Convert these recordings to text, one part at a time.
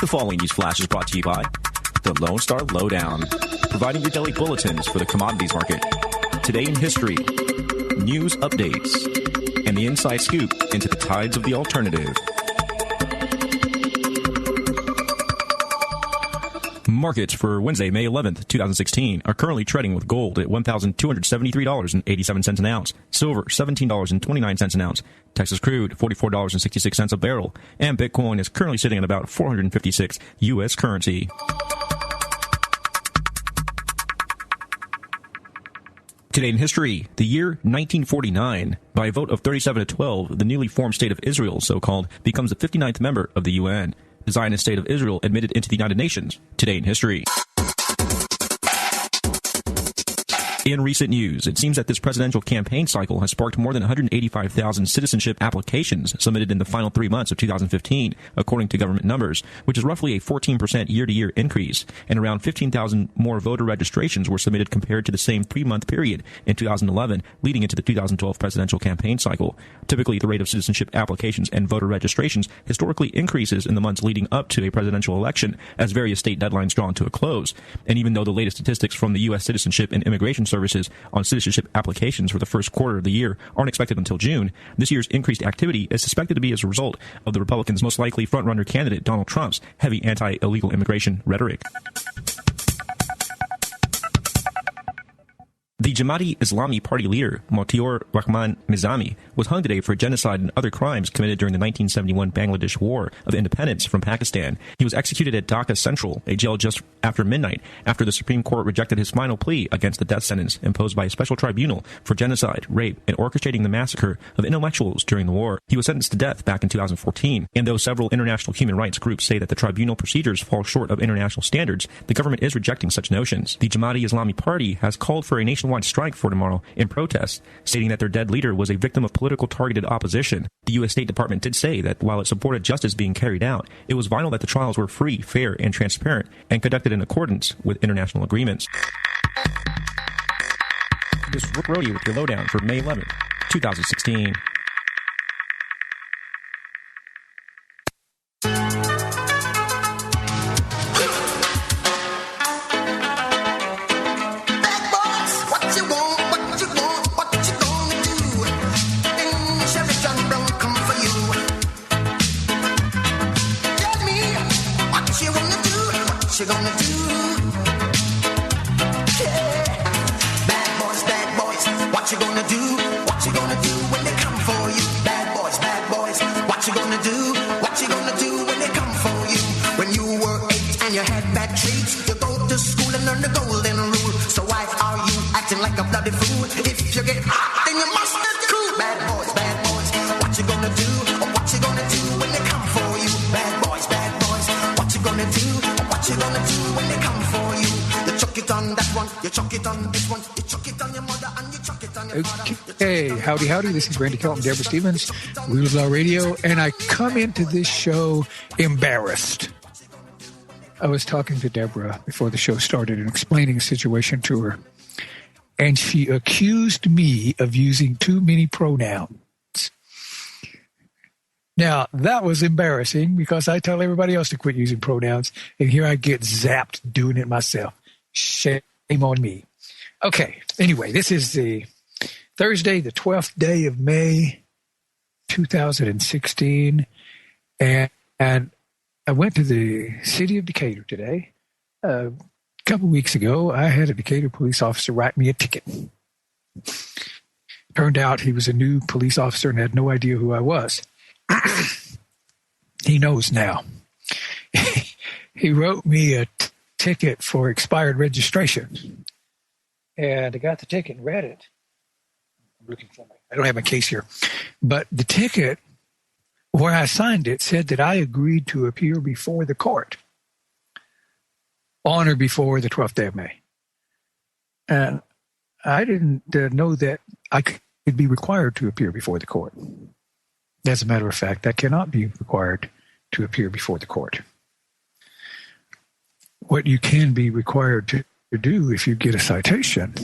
The following news flash is brought to you by the Lone Star Lowdown, providing your daily bulletins for the commodities market. Today in history, news updates, and the inside scoop into the tides of the alternative. Markets for Wednesday, May 11th, 2016 are currently trading with gold at $1,273.87 an ounce, silver $17.29 an ounce, Texas crude $44.66 a barrel, and Bitcoin is currently sitting at about 456 U.S. currency. Today in history, the year 1949. By a vote of 37 to 12, the newly formed State of Israel, so-called, becomes the 59th member of the UN. The Zionist State of Israel admitted into the United Nations. Today in history. In recent news, it seems that this presidential campaign cycle has sparked more than 185,000 citizenship applications submitted in the final 3 months of 2015, according to government numbers, which is roughly a 14% year-to-year increase, and around 15,000 more voter registrations were submitted compared to the same 3-month period in 2011, leading into the 2012 presidential campaign cycle. Typically, the rate of citizenship applications and voter registrations historically increases in the months leading up to a presidential election as various state deadlines draw to a close. And even though the latest statistics from the U.S. Citizenship and Immigration Services on citizenship applications for the first quarter of the year aren't expected until June, this year's increased activity is suspected to be as a result of the Republicans' most likely frontrunner candidate Donald Trump's heavy anti-illegal immigration rhetoric. The Jamaat-e-Islami Party leader, Mothiur Rahman Nizami, was hung today for genocide and other crimes committed during the 1971 Bangladesh War of Independence from Pakistan. He was executed at Dhaka Central, a jail just after midnight, after the Supreme Court rejected his final plea against the death sentence imposed by a special tribunal for genocide, rape, and orchestrating the massacre of intellectuals during the war. He was sentenced to death back in 2014, and though several international human rights groups say that the tribunal procedures fall short of international standards, the government is rejecting such notions. The Jamaat-e-Islami Party has called for a nationwide strike for tomorrow in protest, stating that their dead leader was a victim of political targeted opposition. The U.S. State Department did say that while it supported justice being carried out, it was vital that the trials were free, fair, and transparent, and conducted in accordance with international agreements. This is Rick Roddy with your lowdown for May 11th, 2016. Howdy. This is Randy Kelton, Deborah Stevens, Wheels Law Radio, and I come into this show embarrassed. I was talking to Deborah before the show started and explaining the situation to her, and she accused me of using too many pronouns. Now, that was embarrassing because I tell everybody else to quit using pronouns, and here I get zapped doing it myself. Shame on me. Okay, anyway, this is the Thursday, the 12th day of May, 2016, and I went to the city of Decatur today. A couple weeks ago, I had a Decatur police officer write me a ticket. Turned out he was a new police officer and had no idea who I was. He knows now. He wrote me a ticket for expired registration, and I got the ticket and read it. Looking for me. I don't have my case here. But the ticket, where I signed it, said that I agreed to appear before the court on or before the 12th day of May. And I didn't know that I could be required to appear before the court. As a matter of fact, I cannot be required to appear before the court. What you can be required to do if you get a citation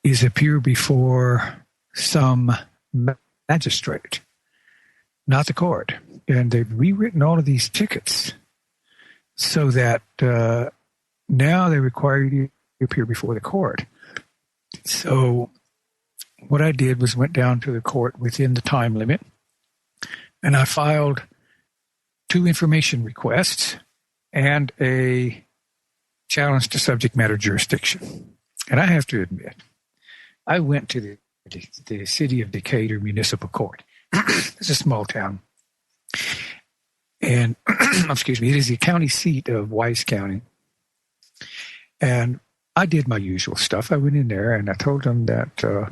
is appear before some magistrate, not the court. And they've rewritten all of these tickets so that now they require you to appear before the court. So what I did was went down to the court within the time limit, and I filed 2 information requests and a challenge to subject matter jurisdiction. And I have to admit, I went to the city of Decatur Municipal Court. It's a small town. And, excuse me, it is the county seat of Wise County. And I did my usual stuff. I went in there and I told them that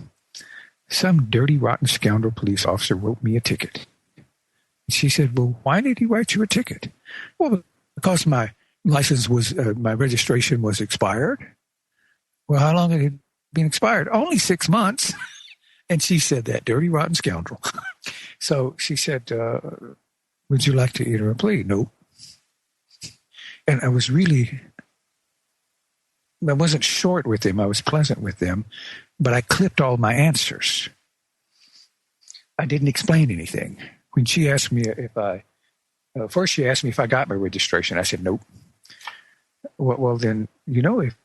some dirty, rotten scoundrel police officer wrote me a ticket. And she said, well, why did he write you a ticket? Well, because my license was, my registration was expired. Well, how long had it been expired? Only 6 months. And she said, that dirty, rotten scoundrel. So she said, would you like to enter a plea? No. And I wasn't short with them. I was pleasant with them, but I clipped all my answers. I didn't explain anything. When she asked me first she asked me if I got my registration. I said, nope. Well then, if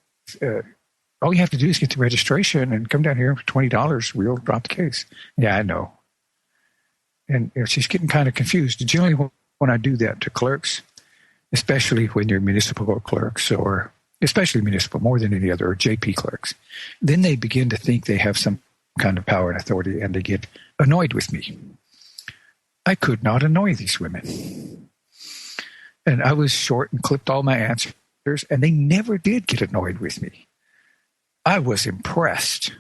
all you have to do is get the registration and come down here for $20, we'll drop the case. Yeah, I know. And she's getting kind of confused. Generally, when I do that to clerks, especially when you're municipal clerks or especially municipal more than any other, or JP clerks, then they begin to think they have some kind of power and authority and they get annoyed with me. I could not annoy these women. And I was short and clipped all my answers, and they never did get annoyed with me. I was impressed.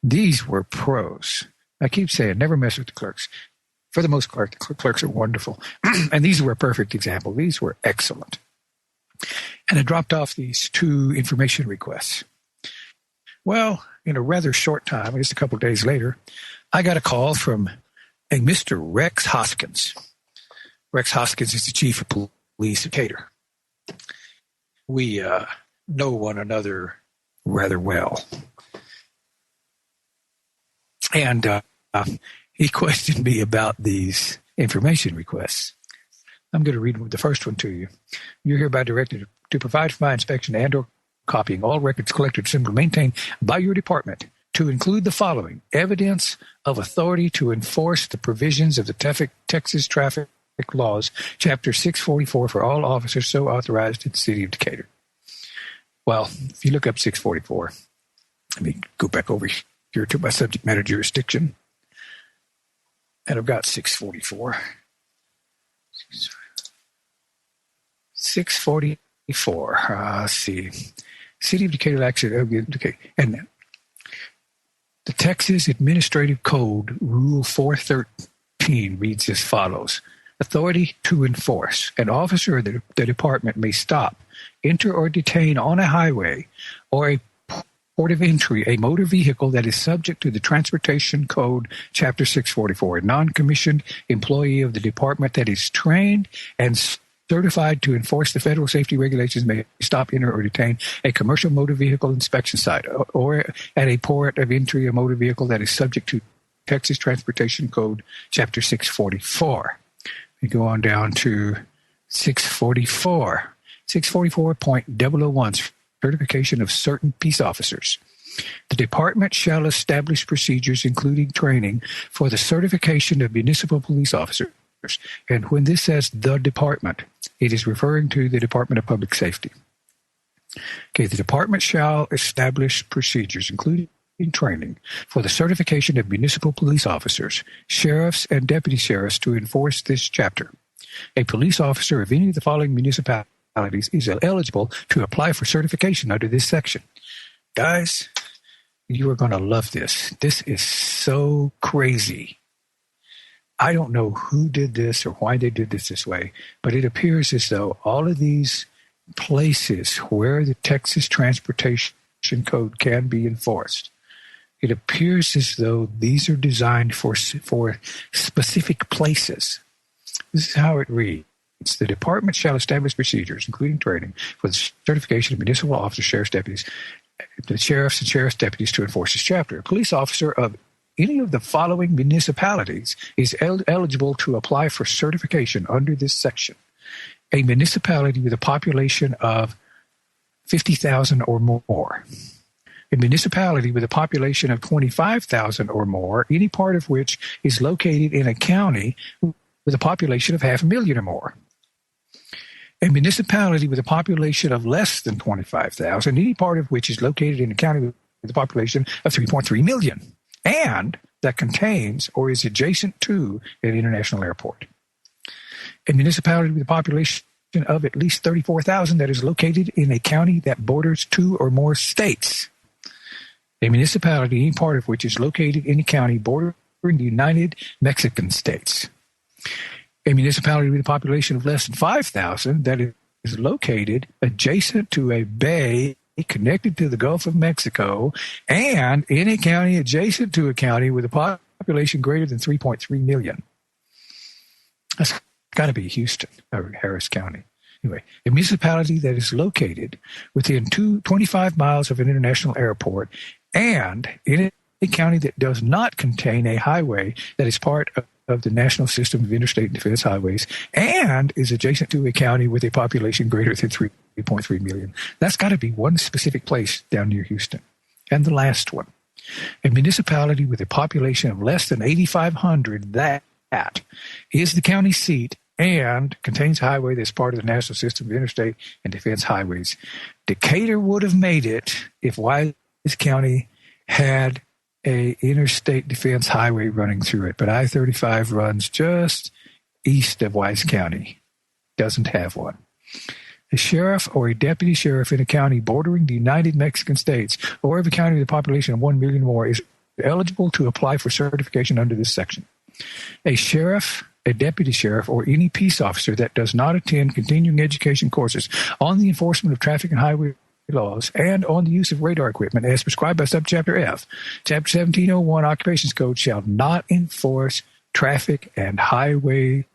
These were pros. I keep saying, never mess with the clerks. For the most part, the clerks are wonderful. And these were a perfect example. These were excellent. And I dropped off these 2 information requests. Well, in a rather short time, just a couple of days later, I got a call from a Mr. Rex Hoskins. Rex Hoskins is the chief of police of Decatur. We know one another rather well. And he questioned me about these information requests. I'm going to read the first one to you. You're hereby directed to provide for my inspection and or copying all records collected, assembled, and maintained by your department to include the following: evidence of authority to enforce the provisions of the Texas Traffic Laws, Chapter 644, for all officers so authorized in the city of Decatur. Well, if you look up 644, let me go back over here to my subject matter jurisdiction. And I've got 644. 644. Let's see. City of Decatur action. Okay. And the Texas Administrative Code, Rule 413, reads as follows. Authority to enforce. An officer of the department may stop, enter, or detain on a highway or a port of entry a motor vehicle that is subject to the Transportation Code, Chapter 644. A non-commissioned employee of the department that is trained and certified to enforce the federal safety regulations may stop, enter, or detain a commercial motor vehicle inspection site or at a port of entry a motor vehicle that is subject to Texas Transportation Code, Chapter 644. We go on down to 644. 644.001, certification of certain peace officers. The department shall establish procedures, including training, for the certification of municipal police officers. And when this says the department, it is referring to the Department of Public Safety. Okay, the department shall establish procedures, including training, for the certification of municipal police officers, sheriffs, and deputy sheriffs to enforce this chapter. A police officer of any of the following municipalities is eligible to apply for certification under this section. Guys, you are going to love this. This is so crazy. I don't know who did this or why they did this way, but it appears as though all of these places where the Texas Transportation Code can be enforced, it appears as though these are designed for specific places. This is how it reads. The department shall establish procedures, including training, for the certification of municipal officers, sheriff's deputies, the sheriffs and sheriff's deputies to enforce this chapter. A police officer of any of the following municipalities is eligible to apply for certification under this section. a municipality with a population of 50,000 or more. A municipality with a population of 25,000 or more, any part of which is located in a county with a population of 500,000 or more. A municipality with a population of less than 25,000, any part of which is located in a county with a population of 3.3 million, and that contains or is adjacent to an international airport. A municipality with a population of at least 34,000 that is located in a county that borders 2 or more states. A municipality, any part of which is located in a county bordering the United Mexican States. A municipality with a population of less than 5,000 that is located adjacent to a bay connected to the Gulf of Mexico and in a county adjacent to a county with a population greater than 3.3 million. That's got to be Houston or Harris County. Anyway, a municipality that is located within 25 miles of an international airport and in a county that does not contain a highway that is part of the national system of interstate and defense highways and is adjacent to a county with a population greater than 3.3 million. That's got to be one specific place down near Houston. And the last one, a municipality with a population of less than 8,500 that is the county seat and contains a highway that's part of the national system of interstate and defense highways. Decatur would have made it if Wise County had a interstate defense highway running through it, but I-35 runs just east of Wise County. Doesn't have one. A sheriff or a deputy sheriff in a county bordering the United Mexican States or of a county with a population of 1 million or more is eligible to apply for certification under this section. A sheriff, a deputy sheriff, or any peace officer that does not attend continuing education courses on the enforcement of traffic and highway laws and on the use of radar equipment as prescribed by subchapter F, Chapter 1701 Occupations Code shall not enforce traffic and highway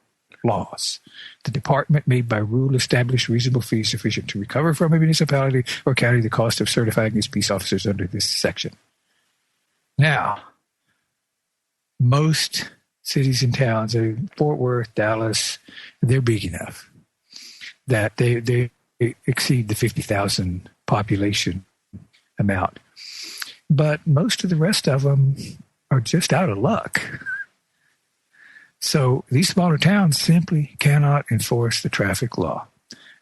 laws. The department may by rule establish reasonable fees sufficient to recover from a municipality or county the cost of certifying its peace officers under this section. Now, most cities and towns, Fort Worth, Dallas, they're big enough that they exceed the 50,000 population amount. But most of the rest of them are just out of luck. So these smaller towns simply cannot enforce the traffic law.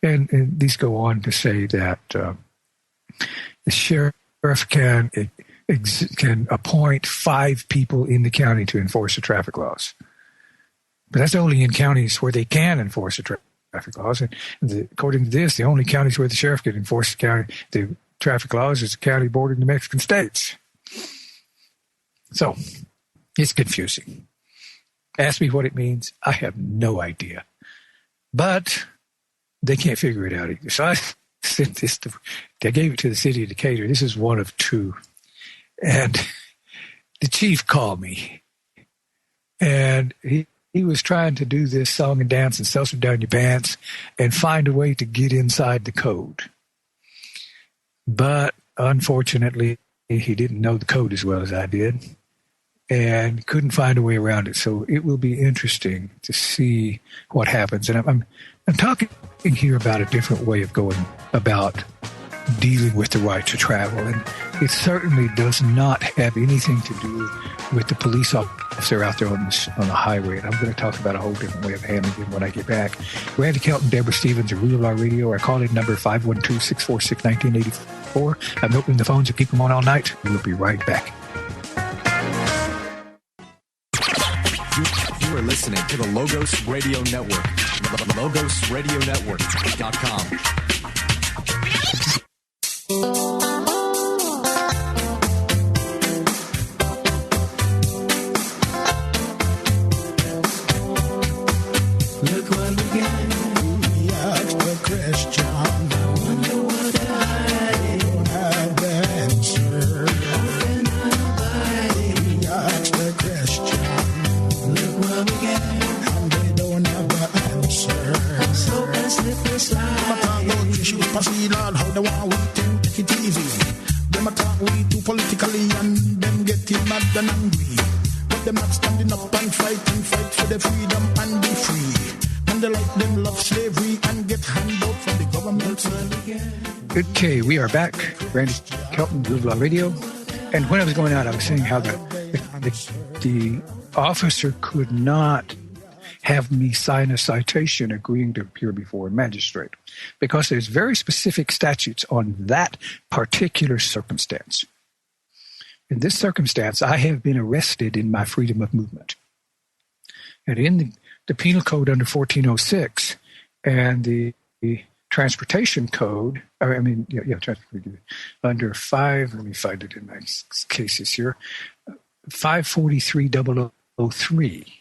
And these go on to say that the sheriff can appoint 5 people in the county to enforce the traffic laws. But that's only in counties where they can enforce the traffic laws. And according to this, the only counties where the sheriff can enforce the traffic laws is the county bordering the Mexican states. So it's confusing. Ask me what it means. I have no idea. But they can't figure it out either. So I sent this I gave it to the city of Decatur. This is one of 2. And the chief called me. And he was trying to do this song and dance and seltzer down your pants and find a way to get inside the code. But unfortunately, he didn't know the code as well as I did and couldn't find a way around it. So it will be interesting to see what happens. And I'm talking here about a different way of going about dealing with the right to travel. And it certainly does not have anything to do with the police officer out there on the highway. And I'm going to talk about a whole different way of handling it when I get back. Randy Kelton, Deborah Stevens of Real Law Radio. Our call-in number 512-646-1984. I'm opening the phones and keep them on all night. We'll be right back. You are listening to the Logos Radio Network. LogosRadioNetwork.com. Look what we got. We asked the question. I wonder what I don't have the answer. We asked the question. Look what we got. And they don't have the answer. So let's slip and slide. Them a talk about issue, proceed on how they want we to take it easy. Them a talk we too politically and them getting mad and angry. But them not standing up and fight for the freedom and be free. And they like them love of slavery and get handout from the government. Okay, we are back. Randy Kelton, Blue Law Radio. And when I was going out, I was saying how the officer could not have me sign a citation agreeing to appear before a magistrate because there's very specific statutes on that particular circumstance. In this circumstance, I have been arrested in my freedom of movement. And in the Penal Code under 1406 and the Transportation Code, under 5, let me find it in my cases here, 543.003.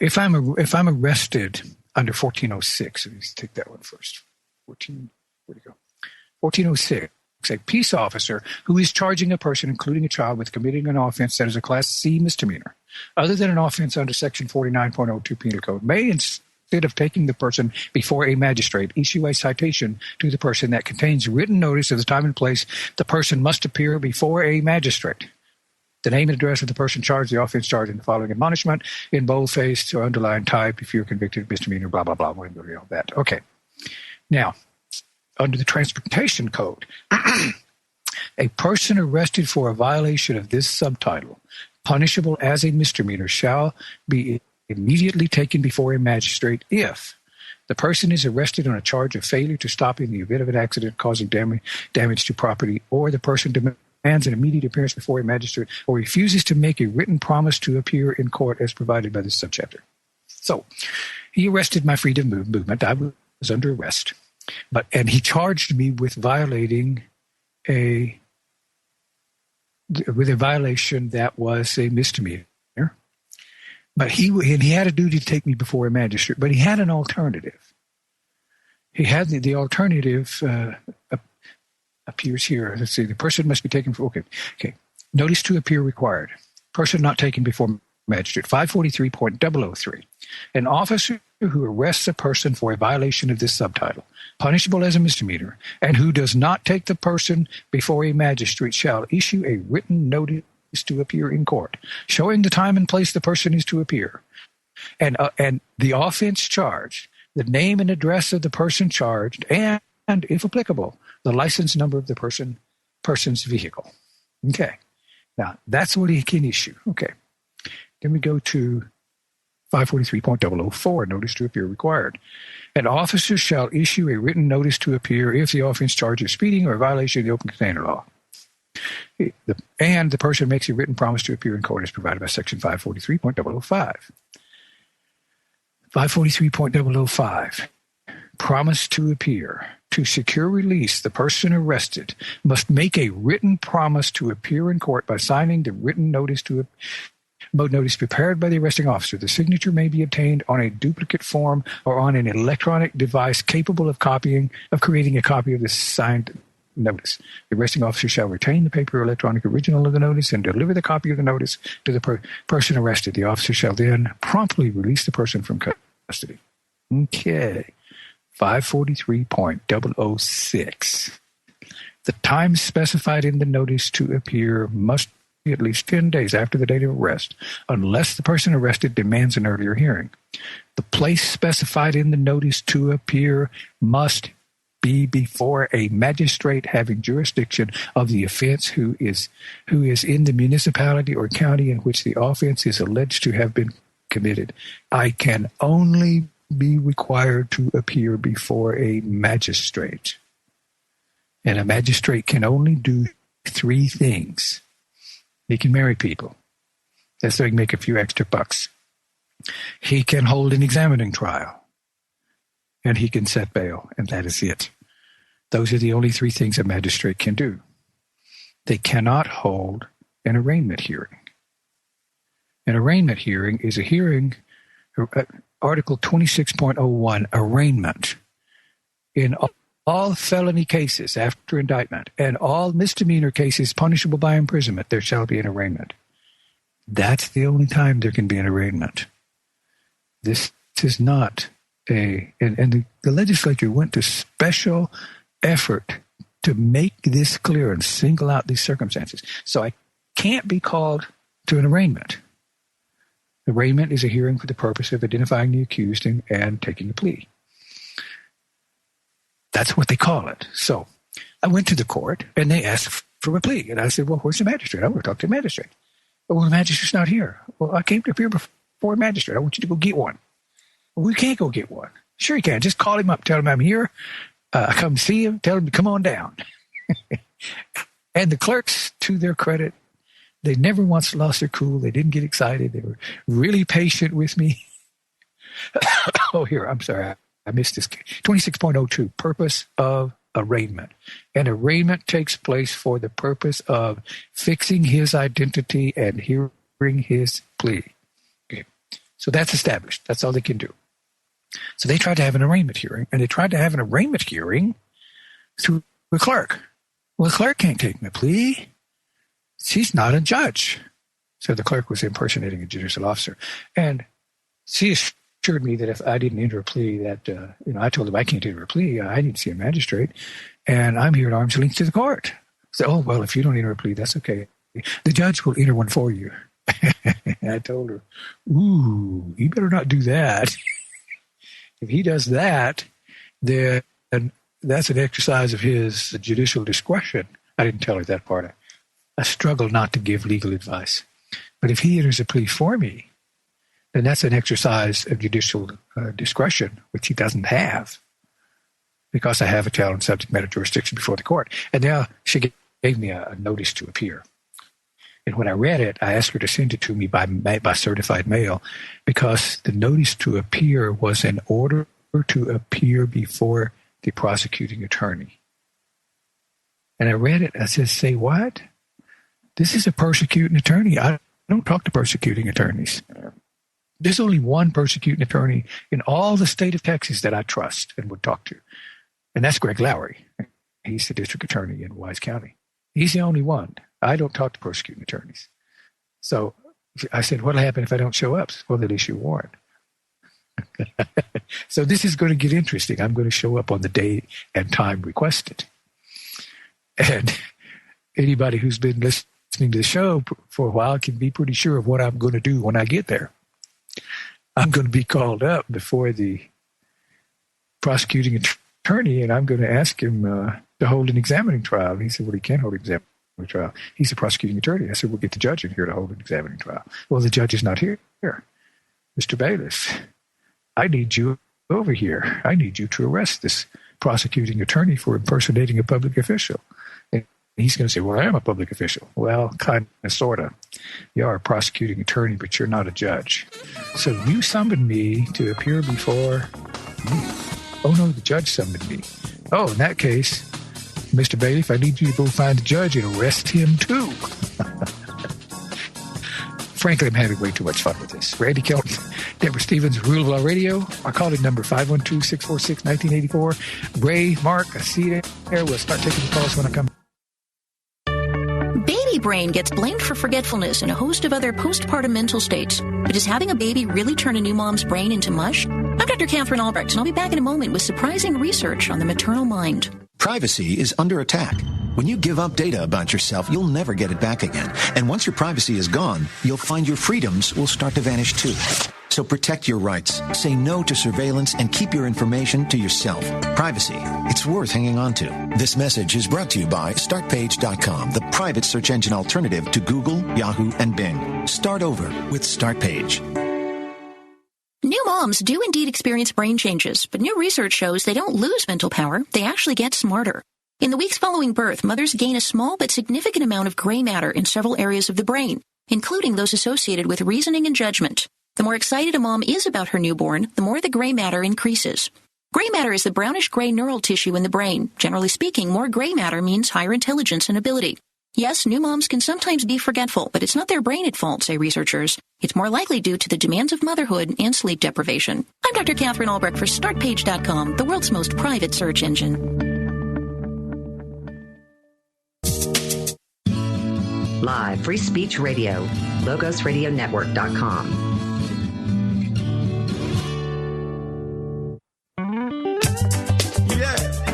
If I'm arrested under 1406, let's take that one first. 1406. A peace officer who is charging a person, including a child, with committing an offense that is a Class C misdemeanor, other than an offense under Section 49.02 Penal Code, may, instead of taking the person before a magistrate, issue a citation to the person that contains written notice of the time and place the person must appear before a magistrate. The name and address of the person charged, the offense charged, and the following admonishment in bold-faced or underlined type if you're convicted of misdemeanor, blah, blah, blah. We'll go to all that. Okay. Now, under the Transportation Code, a person arrested for a violation of this subtitle, punishable as a misdemeanor, shall be immediately taken before a magistrate if the person is arrested on a charge of failure to stop in the event of an accident causing damage to property, or the person demands an immediate appearance before a magistrate, or refuses to make a written promise to appear in court as provided by this subchapter. So, he arrested my freedom movement. I was under arrest. And he charged me with violating a violation that was a misdemeanor. But he had a duty to take me before a magistrate. But he had an alternative. He had the alternative appears here. Let's see. The person must be taken for okay. Notice to appear required. Person not taken before magistrate. 543.003. An officer who arrests a person for a violation of this subtitle, punishable as a misdemeanor, and who does not take the person before a magistrate shall issue a written notice to appear in court, showing the time and place the person is to appear, and the offense charged, the name and address of the person charged, and if applicable, the license number of the person's vehicle. Okay. Now, that's what he can issue. Okay. Then we go to 543.004, notice to appear required. An officer shall issue a written notice to appear if the offense charge is speeding or a violation of the open container law. And the person makes a written promise to appear in court as provided by Section 543.005. 543.005. Promise to appear. To secure release, the person arrested must make a written promise to appear in court by signing the written notice prepared by the arresting officer. The signature may be obtained on a duplicate form or on an electronic device capable of creating a copy of the signed notice. The arresting officer shall retain the paper or electronic original of the notice and deliver the copy of the notice to the person arrested. The officer shall then promptly release the person from custody. Okay. 543.006. The time specified in the notice to appear must be at least 10 days after the date of arrest, unless the person arrested demands an earlier hearing. The place specified in the notice to appear must be before a magistrate having jurisdiction of the offense who is in the municipality or county in which the offense is alleged to have been committed. I can only be required to appear before a magistrate. And a magistrate can only do 3 things. He can marry people. That's so he can make a few extra bucks. He can hold an examining trial. And he can set bail. And that is it. Those are the only 3 things a magistrate can do. They cannot hold an arraignment hearing. An arraignment hearing is a hearing, Article 26.01, arraignment. In all felony cases after indictment and all misdemeanor cases punishable by imprisonment, there shall be an arraignment. That's the only time there can be an arraignment. This is not and the legislature went to special effort to make this clear and single out these circumstances. So I can't be called to an arraignment. Arraignment is a hearing for the purpose of identifying the accused and taking a plea. That's what they call it. So I went to the court, and they asked for a plea. And I said, well, where's the magistrate? I want to talk to the magistrate. Well, the magistrate's not here. Well, I came to appear before a magistrate. I want you to go get one. Well, we can't go get one. Sure you can. Just call him up. Tell him I'm here. Come see him. Tell him to come on down. And the clerks, to their credit, they never once lost their cool. They didn't get excited. They were really patient with me. Oh, here, I'm sorry. I missed this. 26.02, purpose of arraignment. An arraignment takes place for the purpose of fixing his identity and hearing his plea. Okay. So that's established. That's all they can do. So they tried to have an arraignment hearing, and they tried to have an arraignment hearing through the clerk. Well, the clerk can't take my plea. She's not a judge. So the clerk was impersonating a judicial officer. And she assured me that if I didn't enter a plea, that, I told them I can't enter a plea. I need to see a magistrate. And I'm here at arm's length to the court. So, oh, well, if you don't enter a plea, that's okay. The judge will enter one for you. And I told her, ooh, you better not do that. If he does that, then that's an exercise of his judicial discretion. I didn't tell her that part. I struggle not to give legal advice. But if he enters a plea for me, then that's an exercise of judicial discretion, which he doesn't have, because I have a talent subject matter jurisdiction before the court. And now she gave me a notice to appear. And when I read it, I asked her to send it to me by certified mail, because the notice to appear was an order to appear before the prosecuting attorney. And I read it. I said, say what? This is a persecuting attorney. I don't talk to persecuting attorneys. There's only one persecuting attorney in all the state of Texas that I trust and would talk to. And that's Greg Lowry. He's the district attorney in Wise County. He's the only one. I don't talk to persecuting attorneys. So I said, what'll happen if I don't show up? Well, they'll issue a warrant. So this is going to get interesting. I'm going to show up on the day and time requested. And anybody who's been listening to the show for a while can be pretty sure of what I'm going to do when I get there. I'm going to be called up before the prosecuting attorney, and I'm going to ask him to hold an examining trial. And he said, well, he can't hold an examining trial. He's a prosecuting attorney. I said, we'll get the judge in here to hold an examining trial. Well, the judge is not here. Mr. Bailiff, I need you over here. I need you to arrest this prosecuting attorney for impersonating a public official. And he's going to say, well, I am a public official. Well, kind of, sort of. You are a prosecuting attorney, but you're not a judge. So you summoned me to appear before me. Oh, no, the judge summoned me. Oh, in that case, Mr. Bailiff, I need you to go find the judge and arrest him too. Frankly, I'm having way too much fun with this. Randy Kelton, Deborah Stevens, Rule of Law Radio. Our call-in number 512-646-1984. Ray, Mark, I see you there. We'll start taking the calls when I come. Baby brain gets blamed for forgetfulness and a host of other postpartum mental states. But does having a baby really turn a new mom's brain into mush? I'm Dr. Catherine Albrecht, and I'll be back in a moment with surprising research on the maternal mind. Privacy is under attack. When you give up data about yourself, you'll never get it back again. And once your privacy is gone, you'll find your freedoms will start to vanish too. So protect your rights, say no to surveillance, and keep your information to yourself. Privacy, it's worth hanging on to. This message is brought to you by StartPage.com, the private search engine alternative to Google, Yahoo, and Bing. Start over with StartPage. New moms do indeed experience brain changes, but new research shows they don't lose mental power, they actually get smarter. In the weeks following birth, mothers gain a small but significant amount of gray matter in several areas of the brain, including those associated with reasoning and judgment. The more excited a mom is about her newborn, the more the gray matter increases. Gray matter is the brownish-gray neural tissue in the brain. Generally speaking, more gray matter means higher intelligence and ability. Yes, new moms can sometimes be forgetful, but it's not their brain at fault, say researchers. It's more likely due to the demands of motherhood and sleep deprivation. I'm Dr. Catherine Albrecht for StartPage.com, the world's most private search engine. Live Free Speech Radio, LogosRadioNetwork.com.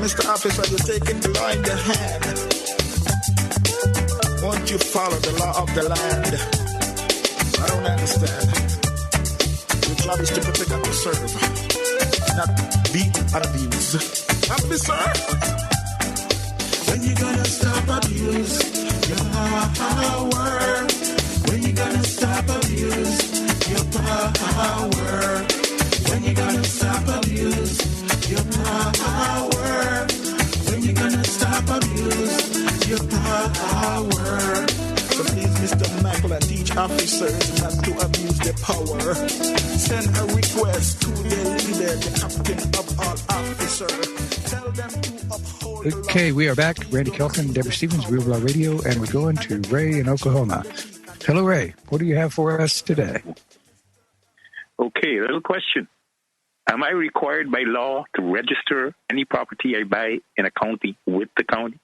Mr. Officer, you taking the law in your hand. Won't you follow the law of the land? I don't understand. job is to protect and to serve, not beat and abuse. Officer, when you gonna stop abuse your power? When you gonna stop abuse your power? When you gonna stop abuse your power? When you gonna stop abuse your power? So please, Mr. Michael, and teach officers not to abuse their power. Send a request to the leader, the captain of all officers. Tell them to uphold the law. Okay, we are back. Randy Kelton, Deborah Stevens, Real Raw Radio, and we're going to Ray in Oklahoma. Hello, Ray. What do you have for us today? Okay, little question. Am I required by law to register any property I buy in a county with the county?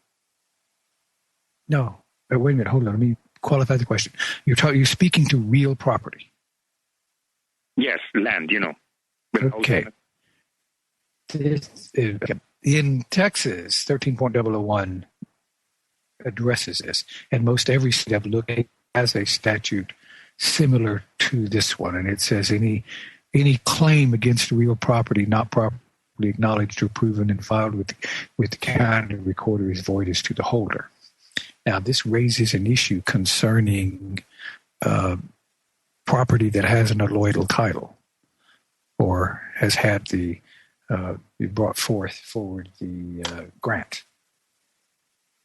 No. Wait a minute. Hold on. Let me qualify the question. You're speaking to real property. Yes, land, Okay. In Texas, 13.001 addresses this, and most every state I've looked at has a statute similar to this one, and it says any claim against real property not properly acknowledged or proven and filed with the county recorder is void as to the holder. Now, this raises an issue concerning property that has an alloidal title or has had brought forward the grant.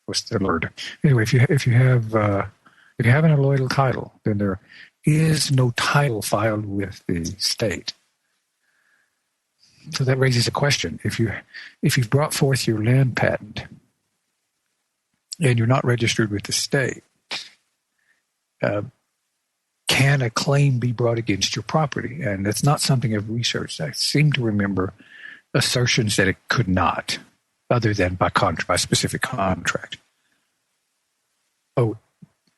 What's the word? Anyway, if you have an alloidal title, then there is no title filed with the state. So that raises a question: if you've brought forth your land patent and you're not registered with the state, can a claim be brought against your property? And that's not something I've researched. I seem to remember assertions that it could not, other than by specific contract. Oh,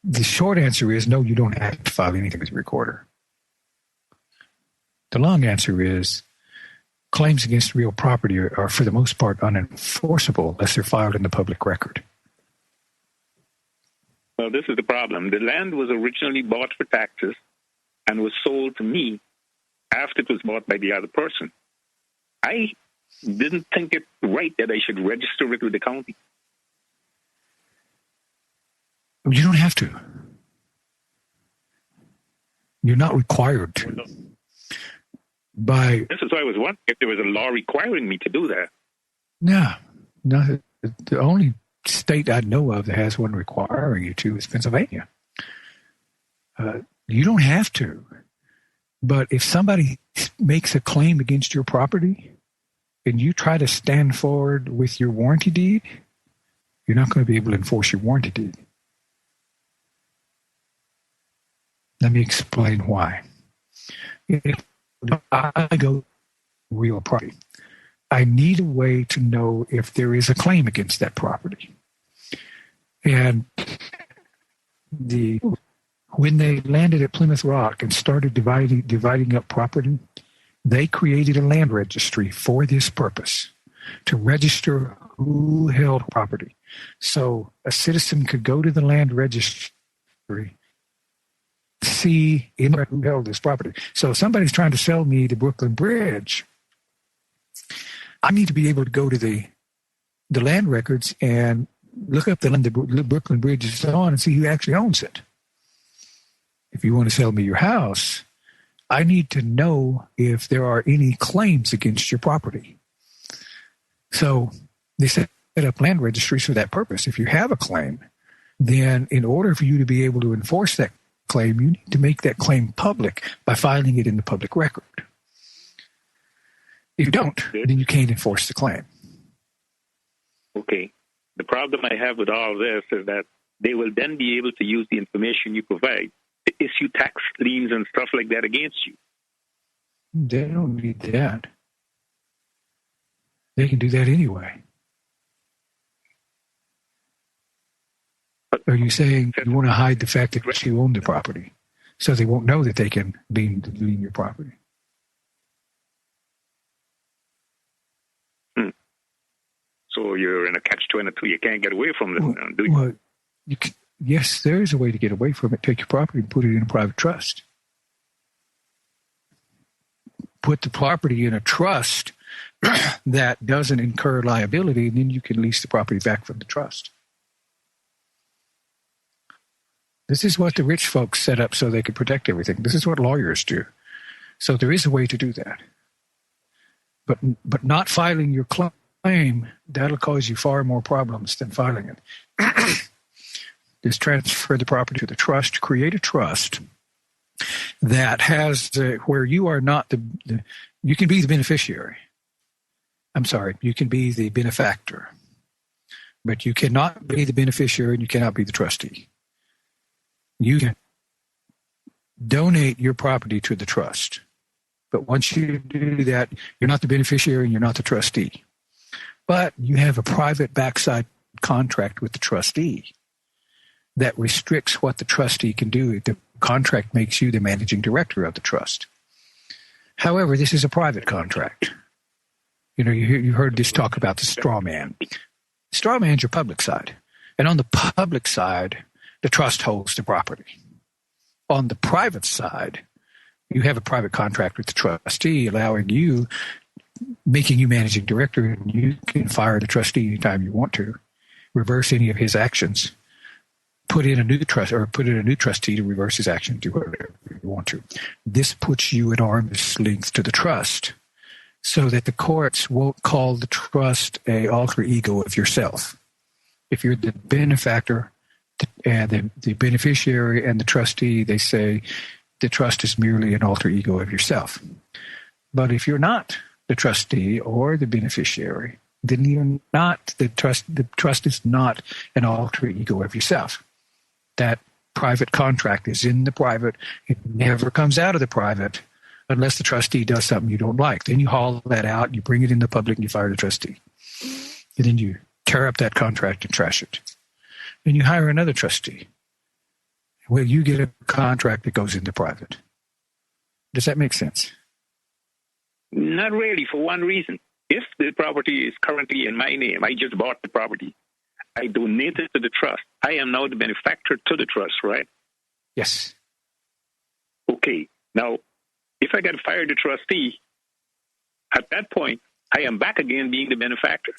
the short answer is no, you don't have to file anything with the recorder. The long answer is claims against real property are for the most part unenforceable unless they're filed in the public record. Well, this is the problem. The land was originally bought for taxes and was sold to me after it was bought by the other person. I didn't think it right that I should register it with the county. You don't have to. You're not required to. This is why I was wondering if there was a law requiring me to do that. No. The only state I know of that has one requiring you to is Pennsylvania. You don't have to. But if somebody makes a claim against your property and you try to stand forward with your warranty deed, you're not going to be able to enforce your warranty deed. Let me explain why. If I go real property, I need a way to know if there is a claim against that property. And when they landed at Plymouth Rock and started dividing up property, they created a land registry for this purpose, to register who held property. So a citizen could go to the land registry, see who held this property. So if somebody's trying to sell me the Brooklyn Bridge, I need to be able to go to the land records and look up the land the Brooklyn Bridge is on and see who actually owns it. If you want to sell me your house, I need to know if there are any claims against your property. So they set up land registries for that purpose. If you have a claim, then in order for you to be able to enforce that claim, you need to make that claim public by filing it in the public record. If you don't, then you can't enforce the claim. Okay. The problem I have with all this is that they will then be able to use the information you provide to issue tax liens and stuff like that against you. They don't need that. They can do that anyway. Are you saying you want to hide the fact that you own the property so they won't know that they can lien your property? So you're in a catch-22. You can't get away from this, do you? Well, yes, there is a way to get away from it. Take your property and put it in a private trust. put the property in a trust that doesn't incur liability, and then you can lease the property back from the trust. This is what the rich folks set up so they can protect everything. This is what lawyers do. So there is a way to do that. But not filing your claim, that'll cause you far more problems than filing it. Just transfer the property to the trust, create a trust that has where you are not you can be the beneficiary. I'm sorry, you can be the benefactor. But you cannot be the beneficiary and you cannot be the trustee. You can donate your property to the trust. But once you do that, you're not the beneficiary and you're not the trustee. But you have a private backside contract with the trustee that restricts what the trustee can do. The contract makes you the managing director of the trust. However, this is a private contract. You know, you heard this talk about the straw man. Straw man's your public side. And on the public side, the trust holds the property. On the private side, you have a private contract with the trustee making you managing director, and you can fire the trustee anytime you want to, reverse any of his actions, put in a new trustee to reverse his action, do whatever you want to. This puts you at arm's length to the trust so that the courts won't call the trust a alter ego of yourself. If you're the benefactor and the beneficiary and the trustee, they say the trust is merely an alter ego of yourself. But if you're not the trustee or the beneficiary, then you're not the trust. The trust is not an alter ego of yourself. That private contract is in the private. It never comes out of the private unless the trustee does something you don't like. Then you haul that out, you bring it in the public, and you fire the trustee. And then you tear up that contract and trash it. Then you hire another trustee. Well, you get a contract that goes into private. Does that make sense? Not really, for one reason. If the property is currently in my name, I just bought the property, I donated it to the trust, I am now the benefactor to the trust, right? Yes. Okay. Now, if I get fired the trustee, at that point, I am back again being the benefactor.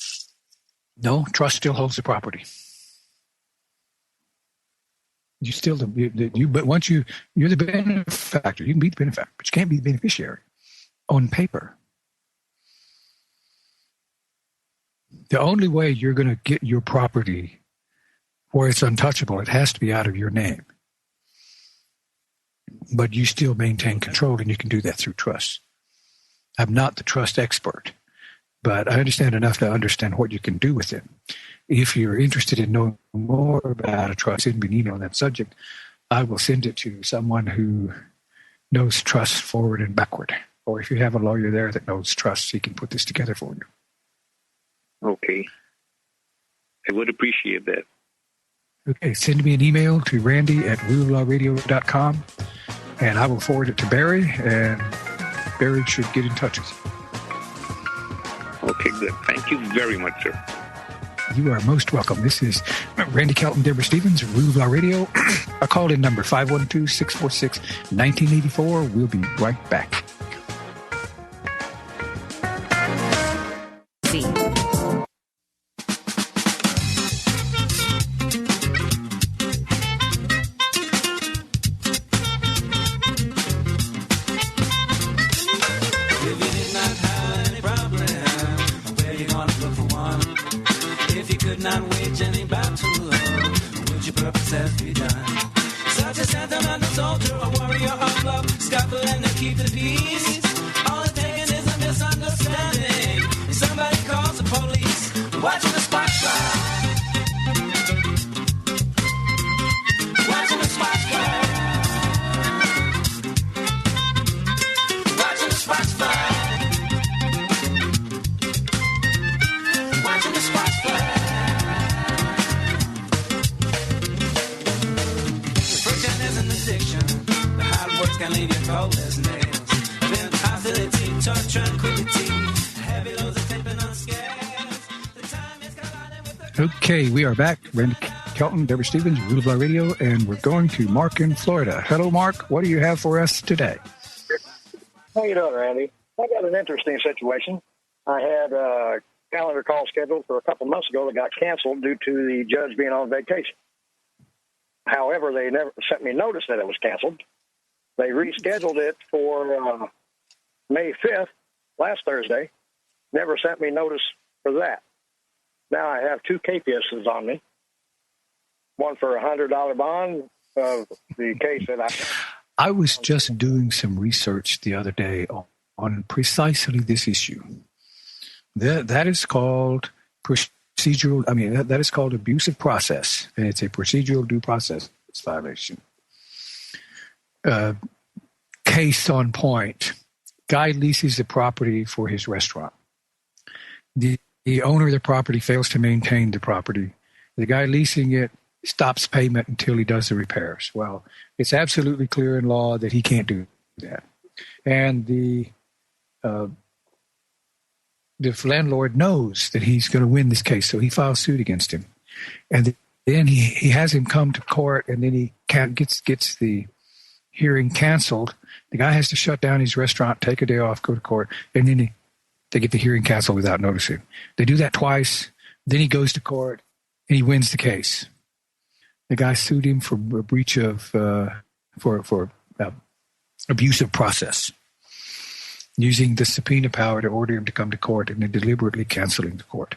No, trust still holds the property. You still, but once you're the benefactor, you can be the benefactor, but you can't be the beneficiary on paper. The only way you're going to get your property where it's untouchable, it has to be out of your name. But you still maintain control, and you can do that through trust. I'm not the trust expert, but I understand enough to understand what you can do with it. If you're interested in knowing more about a trust, send me an email on that subject. I will send it to someone who knows trust forward and backward. Or if you have a lawyer there that knows trust, he can put this together for you. Okay. I would appreciate that. Okay, send me an email to randy@ruleoflawradio.com, and I will forward it to Barry, and Barry should get in touch with you. Okay, good. Thank you very much, sir. You are most welcome. This is Randy Kelton, Deborah Stevens, Rule of Law Radio. Our call-in number, 512-646-1984. We'll be right back. Okay, we are back. Randy Kelton, Deborah Stevens, Rule of Law Radio, and we're going to Mark in Florida. Hello, Mark. What do you have for us today? How you doing, Randy? I got an interesting situation. I had a calendar call scheduled for a couple months ago that got canceled due to the judge being on vacation. However, they never sent me notice that it was canceled. They rescheduled it for May 5th, last Thursday. Never sent me notice for that. Now I have 2 capiases on me. One for a $100 bond of the case that I was just doing some research the other day on precisely this issue. That is called procedural. I mean, that is called abusive process, and it's a procedural due process violation. Case on point. Guy leases the property for his restaurant. The owner of the property fails to maintain the property. The guy leasing it stops payment until he does the repairs. Well, it's absolutely clear in law that he can't do that. And the landlord knows that he's going to win this case, so he files suit against him. And then he has him come to court, and then he gets the hearing canceled. The guy has to shut down his restaurant, take a day off, go to court, and then they get the hearing canceled without noticing. They do that twice. Then he goes to court, and he wins the case. The guy sued him for a breach of for abusive process, using the subpoena power to order him to come to court and then deliberately canceling the court.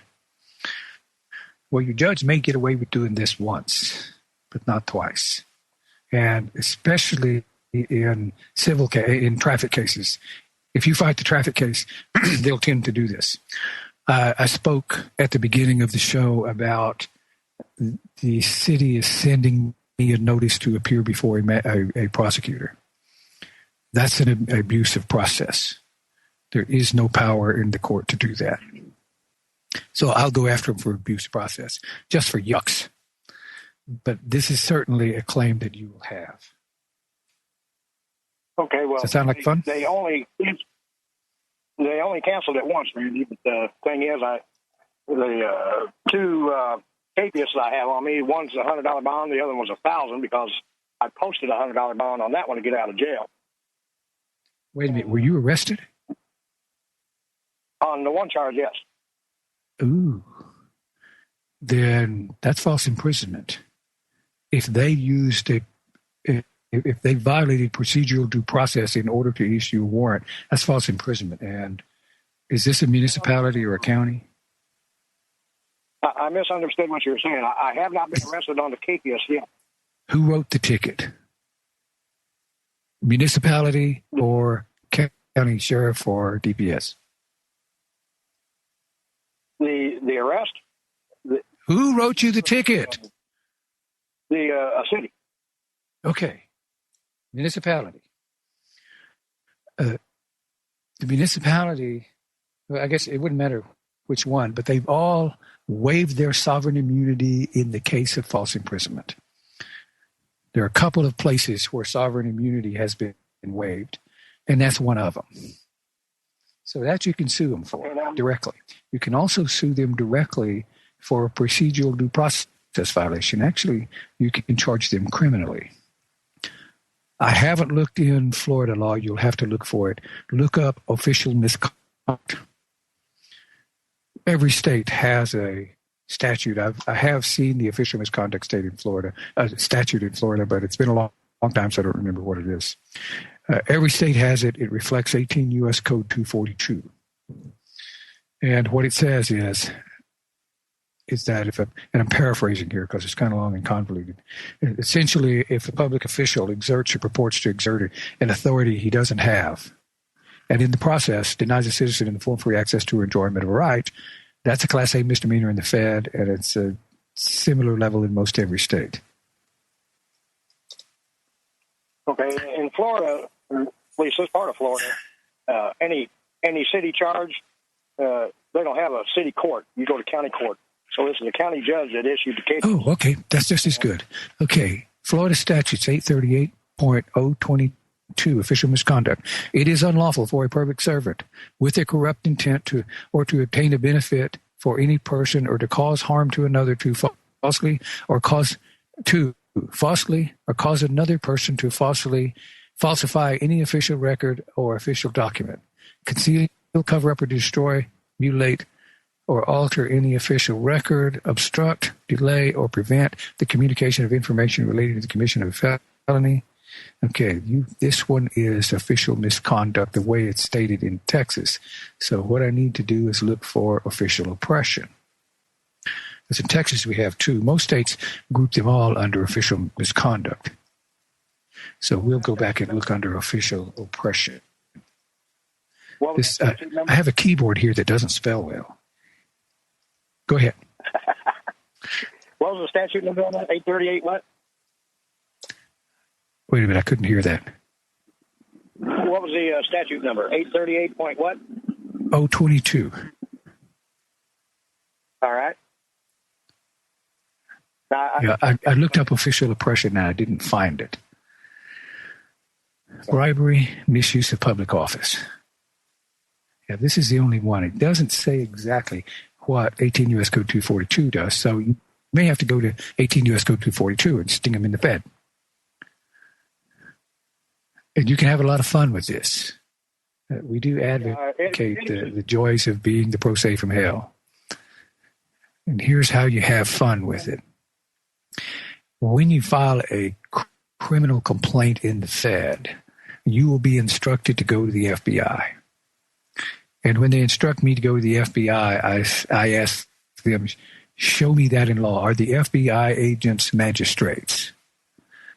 Well, your judge may get away with doing this once, but not twice, and especially in in traffic cases. If you fight the traffic case, they'll tend to do this. I spoke at the beginning of the show about the city is sending me a notice to appear before a prosecutor. That's an abusive process. There is no power in the court to do that. So I'll go after him for abuse process, just for yucks. But this is certainly a claim that you will have. Okay, well, does that sound like fun? They only canceled it once, Randy. But the thing is, the 2 capias I have on me, one's a $100 bond, the other one was $1,000 because I posted a $100 bond on that one to get out of jail. Wait a minute, were you arrested? On the one charge, yes. Ooh, then that's false imprisonment. If they if they violated procedural due process in order to issue a warrant, that's false imprisonment. And is this a municipality or a county? I misunderstood what you were saying. I have not been arrested on the capias yet. Who wrote the ticket? Municipality or county sheriff or DPS? The arrest? Who wrote you the ticket? The city. Okay. Municipality. The municipality, well, I guess it wouldn't matter which one, but they've all waived their sovereign immunity in the case of false imprisonment. There are a couple of places where sovereign immunity has been waived, and that's one of them. So that you can sue them for directly. You can also sue them directly for a procedural due process violation. Actually, you can charge them criminally. I haven't looked in Florida law. You'll have to look for it. Look up official misconduct. Every state has a statute. I have seen the official misconduct statute in Florida, but it's been a long time, so I don't remember what it is. Every state has it. It reflects 18 U.S. Code 242. And what it says is that and I'm paraphrasing here because it's kind of long and convoluted. Essentially, if a public official exerts or purports to exert an authority he doesn't have, and in the process denies a citizen in the full free access to or enjoyment of a right, that's a Class A misdemeanor in the Fed, and it's a similar level in most every state. Okay, in Florida, at least this part of Florida, any city charge, they don't have a city court. You go to county court. So this is a county judge that issued the case. Oh, okay. That's just as good. Okay. Florida statutes 838.022, official misconduct. It is unlawful for a public servant with a corrupt intent to obtain a benefit for any person or to cause harm to another to falsely cause another person to falsely falsify any official record or official document. conceal, cover up, or destroy, mutilate, or alter any official record, obstruct, delay, or prevent the communication of information related to the commission of a felony. Okay, this one is official misconduct, the way it's stated in Texas. So what I need to do is look for official oppression. Because in Texas we have two. Most states group them all under official misconduct. So we'll go back and look under official oppression. I have a keyboard here that doesn't spell well. Go ahead. What was the statute number on that? 838 what? Wait a minute, I couldn't hear that. What was the statute number? 838 point what? 022. All right. Now, I looked up official oppression and I didn't find it. Bribery, misuse of public office. Yeah, this is the only one. It doesn't say exactly what 18 U.S. Code 242 does, so you may have to go to 18 U.S. Code 242 and sting them in the Fed. And you can have a lot of fun with this. We do advocate the joys of being the pro se from hell. And here's how you have fun with it. When you file a criminal complaint in the Fed, you will be instructed to go to the FBI. And when they instruct me to go to the FBI, I ask them, show me that in law. Are the FBI agents magistrates?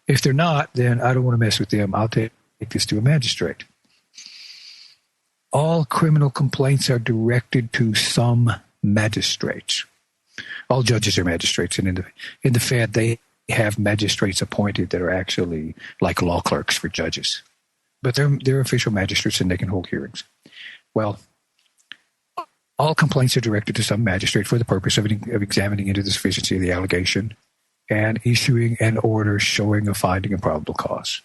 If they're not, then I don't want to mess with them. I'll take this to a magistrate. All criminal complaints are directed to some magistrates. All judges are magistrates, and in the Fed, they have magistrates appointed that are actually like law clerks for judges. But they're official magistrates, and they can hold hearings. Well, all complaints are directed to some magistrate for the purpose of examining into the sufficiency of the allegation and issuing an order showing a finding of probable cause.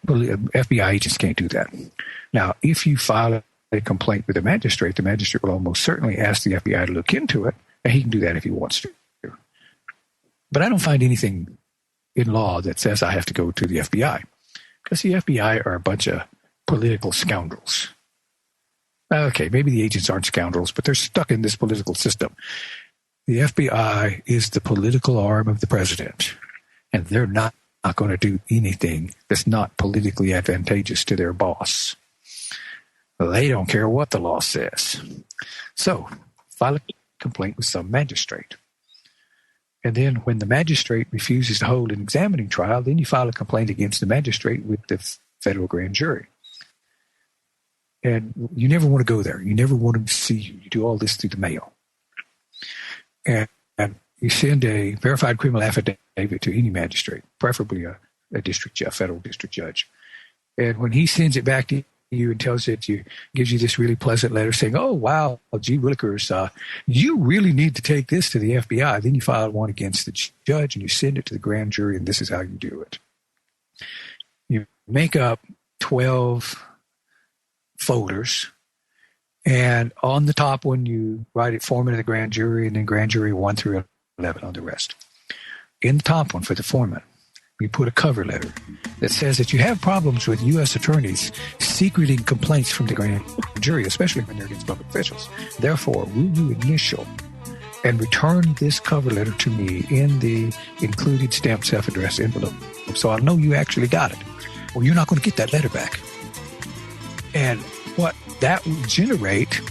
FBI agents can't do that. Now, if you file a complaint with a magistrate, the magistrate will almost certainly ask the FBI to look into it, and he can do that if he wants to. But I don't find anything in law that says I have to go to the FBI, because the FBI are a bunch of political scoundrels. Okay, maybe the agents aren't scoundrels, but they're stuck in this political system. The FBI is the political arm of the president, and they're not going to do anything that's not politically advantageous to their boss. They don't care what the law says. So, file a complaint with some magistrate. And then when the magistrate refuses to hold an examining trial, then you file a complaint against the magistrate with the federal grand jury. And you never want to go there. You never want them to see you. You do all this through the mail. And you send a verified criminal affidavit to any magistrate, preferably a district judge, federal district judge. And when he sends it back to you and tells it, gives you this really pleasant letter saying, "Oh, wow, gee willikers, you really need to take this to the FBI." Then you file one against the judge and you send it to the grand jury, and this is how you do it. You make up 12 folders, and on the top one you write it foreman of the grand jury, and then grand jury 1 through 11 on the rest. In the top one for the foreman, you put a cover letter that says that you have problems with U.S. attorneys secreting complaints from the grand jury, especially when they're against public officials. Therefore, will you initial and return this cover letter to me in the included stamped self-addressed envelope, so I'll know you actually got it. Well, you're not going to get that letter back. And what that will generate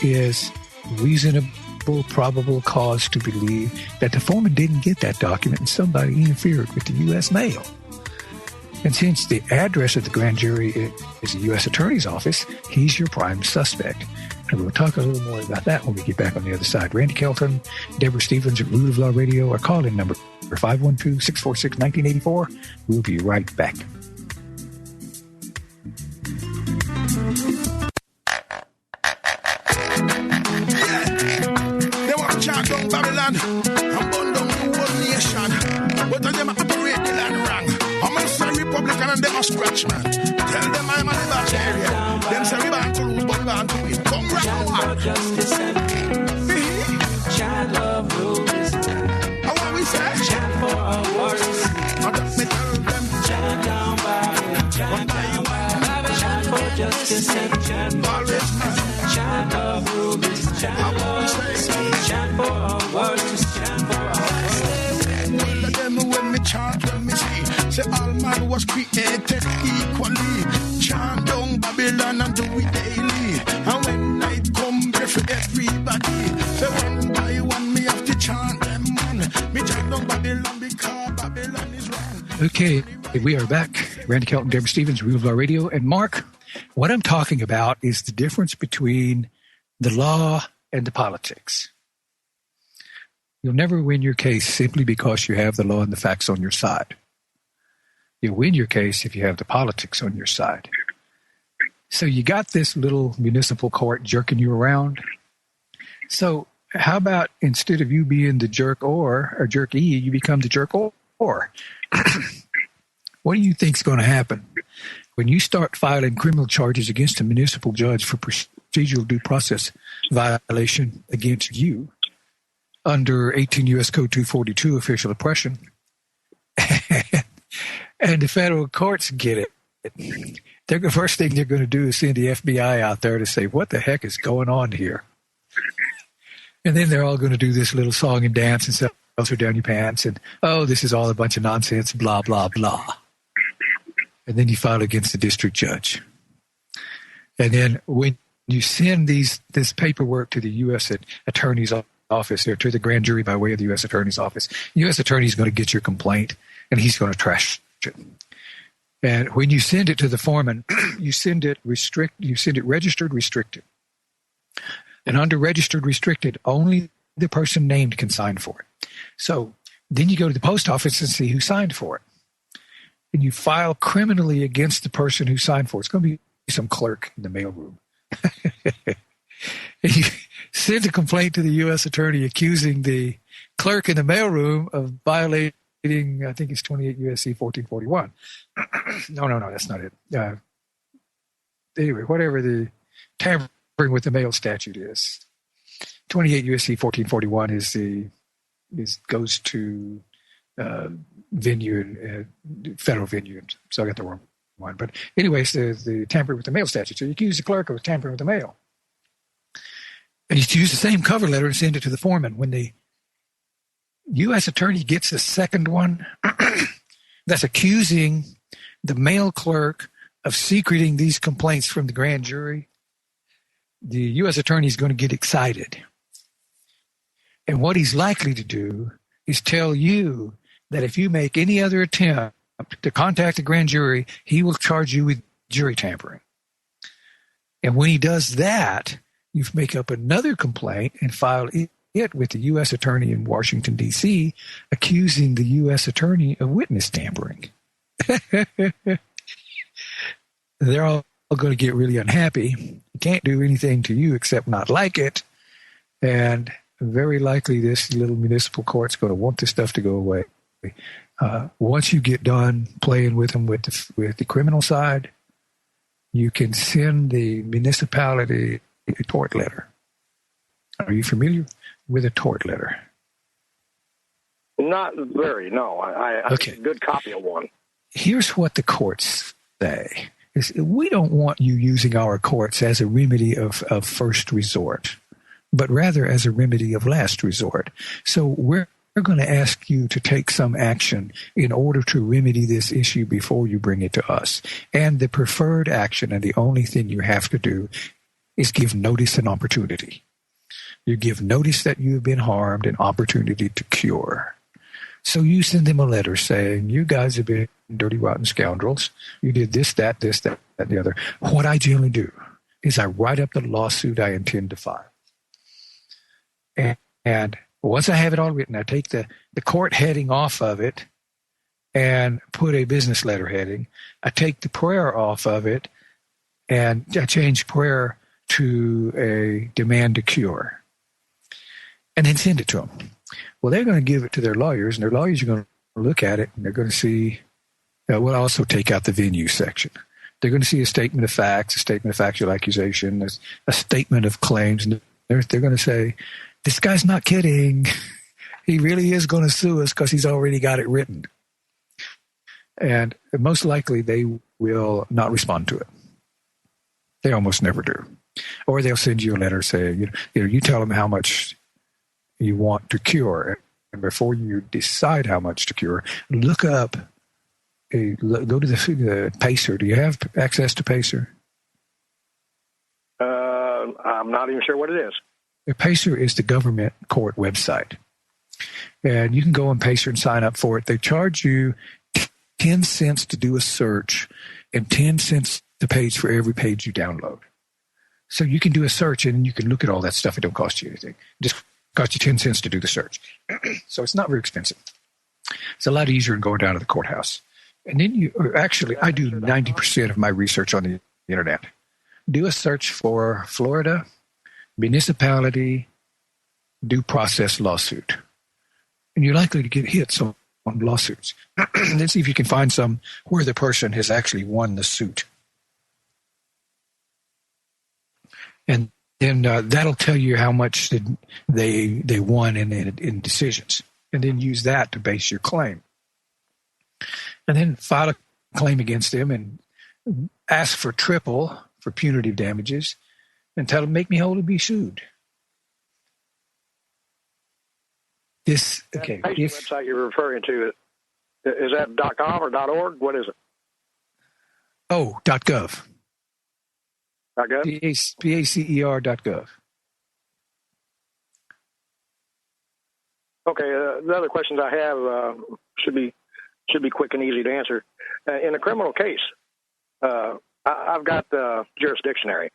is reasonable, probable cause to believe that the foreman didn't get that document and somebody interfered with the U.S. mail. And since the address of the grand jury is the U.S. Attorney's Office, he's your prime suspect. And we'll talk a little more about that when we get back on the other side. Randy Kelton, Deborah Stevens at Rule of Law Radio. Our call-in number 512-646-1984. We'll be right back. Down Babylon, I'm born down the whole nation. But them operate the land wrong. I'm a Republican and them a scratch man. Tell them I'm a libertarian. Them say we want to lose, but we want to win. Come round. Justice and peace. Chant love rules. How what we say? Chant for our wars. Now that me tell them. Chant down Babylon. Chant down Babylon. Chant for justice and chant was created equally. Chant down Babylon and do it daily. And when night come, there for everybody. So one by one, me have to chant them man. Me chant down Babylon because Babylon is wrong. Okay, we are back. Randy Kelton, Deborah Stevens, Real Law Radio. And Mark, what I'm talking about is the difference between the law and the politics. You'll never win your case simply because you have the law and the facts on your side. You'll win your case if you have the politics on your side. So you got this little municipal court jerking you around. So how about instead of you being the jerk or jerk E, you become the jerk or? What do you think's going to happen when you start filing criminal charges against a municipal judge for procedural due process violation against you under 18 U.S. Code 242, official oppression, and the federal courts get it? The first thing they're going to do is send the FBI out there to say, what the heck is going on here? And then they're all going to do this little song and dance and seltzer down your pants and, oh, this is all a bunch of nonsense, blah, blah, blah. And then you file against the district judge. And then when you send this paperwork to the U.S. Attorney's Office or to the grand jury by way of the U.S. Attorney's Office, the U.S. Attorney is going to get your complaint and he's going to trash it. And when you send it to the foreman, you send it registered restricted. And under registered restricted, only the person named can sign for it. So then you go to the post office and see who signed for it. And you file criminally against the person who signed for it. It's going to be some clerk in the mailroom. And you send a complaint to the U.S. Attorney accusing the clerk in the mailroom of violating, I think it's 28 U.S.C. 1441. No, that's not it. Anyway, whatever the tampering with the mail statute is. 28 U.S.C. 1441 goes to venue, federal venue. So I got the wrong one. But anyways, the tampering with the mail statute. So you accuse the clerk of tampering with the mail. And you use the same cover letter and send it to the foreman. When the U.S. Attorney gets a second one that's accusing the mail clerk of secreting these complaints from the grand jury, the U.S. Attorney is going to get excited. And what he's likely to do is tell you that if you make any other attempt to contact the grand jury, he will charge you with jury tampering. And when he does that, you make up another complaint and file it with the U.S. Attorney in Washington, D.C., accusing the U.S. Attorney of witness tampering. They're all going to get really unhappy. Can't do anything to you except not like it. And very likely this little municipal court's going to want this stuff to go away. Once you get done playing with them with the criminal side, you can send the municipality a tort letter. Are you familiar with a tort letter? Not very, no. I okay. A good copy of one. Here's what the courts say. Is we don't want you using our courts as a remedy of first resort, but rather as a remedy of last resort. So we're going to ask you to take some action in order to remedy this issue before you bring it to us. And the preferred action and the only thing you have to do is give notice and opportunity. You give notice that you have been harmed and opportunity to cure. So you send them a letter saying, you guys have been dirty, rotten scoundrels. You did this, that, and the other. What I generally do is I write up the lawsuit I intend to file. And once I have it all written, I take the court heading off of it and put a business letter heading. I take the prayer off of it and I change prayer to a demand to cure. And then send it to them. Well, they're going to give it to their lawyers, and their lawyers are going to look at it, and they're going to see, we'll also take out the venue section. They're going to see a statement of facts, a statement of factual accusation, a statement of claims, and they're going to say, this guy's not kidding. He really is going to sue us because he's already got it written. And most likely they will not respond to it. They almost never do. Or they'll send you a letter saying, you tell them how much you want to cure. And before you decide how much to cure, look up go to the Pacer. Do you have access to Pacer? I'm not even sure what it is. The Pacer is the government court website. And you can go on Pacer and sign up for it. They charge you 10 cents to do a search and 10 cents a page for every page you download. So you can do a search and you can look at all that stuff. It don't cost you anything. It just costs you 10 cents to do the search. So it's not very expensive. It's a lot easier than going down to the courthouse. And then I do 90% of my research on the internet. Do a search for Florida municipality due process lawsuit. And you're likely to get hits on lawsuits. Then see if you can find some where the person has actually won the suit. And then that'll tell you how much they won in decisions. And then use that to base your claim. And then file a claim against them and ask for triple for punitive damages and tell them, make me whole to be sued. This website you're referring to, is that .com or .org? What is it? Oh, .gov. .gov? PACER.gov. Okay, the other questions I have should be quick and easy to answer. In a criminal case, I've got the jurisdictionary.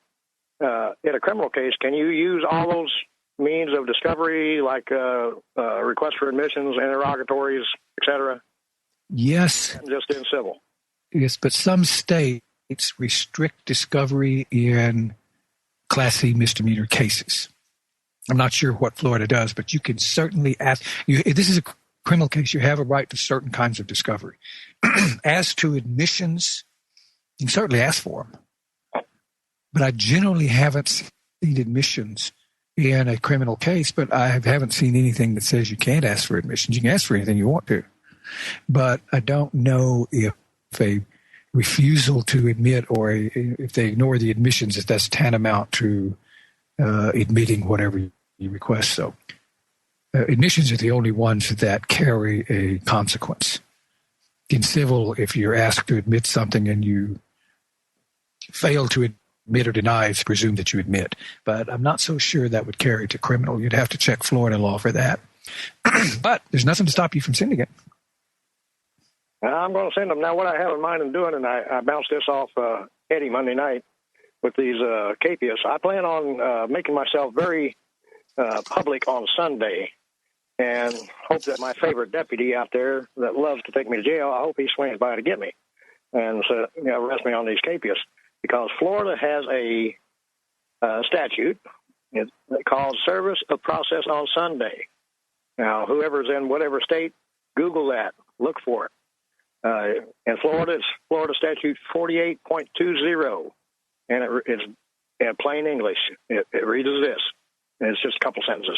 In a criminal case, can you use all those means of discovery, like request for admissions, interrogatories, etc.? Yes. And just in civil? Yes, but some states restrict discovery in Class C misdemeanor cases. I'm not sure what Florida does, but you can certainly ask. If this is a criminal case, you have a right to certain kinds of discovery. As to admissions, you can certainly ask for them. But I generally haven't seen admissions in a criminal case, but I haven't seen anything that says you can't ask for admissions. You can ask for anything you want to. But I don't know if a refusal to admit or if they ignore the admissions, if that's tantamount to admitting whatever you request. So admissions are the only ones that carry a consequence. In civil, if you're asked to admit something and you fail to admit or deny, it's presumed that you admit. But I'm not so sure that would carry to criminal. You'd have to check Florida law for that. But there's nothing to stop you from sending it. I'm going to send them. Now, what I have in mind in doing, and I bounced this off Eddie Monday night with these capias, I plan on making myself very public on Sunday and hope that my favorite deputy out there that loves to take me to jail, I hope he swings by to get me and arrest me on these capias. Because Florida has a statute that calls service of process on Sunday. Now, whoever's in whatever state, Google that. Look for it. In Florida, it's Florida Statute 48.20, and it's in plain English. It reads as this, and it's just a couple sentences.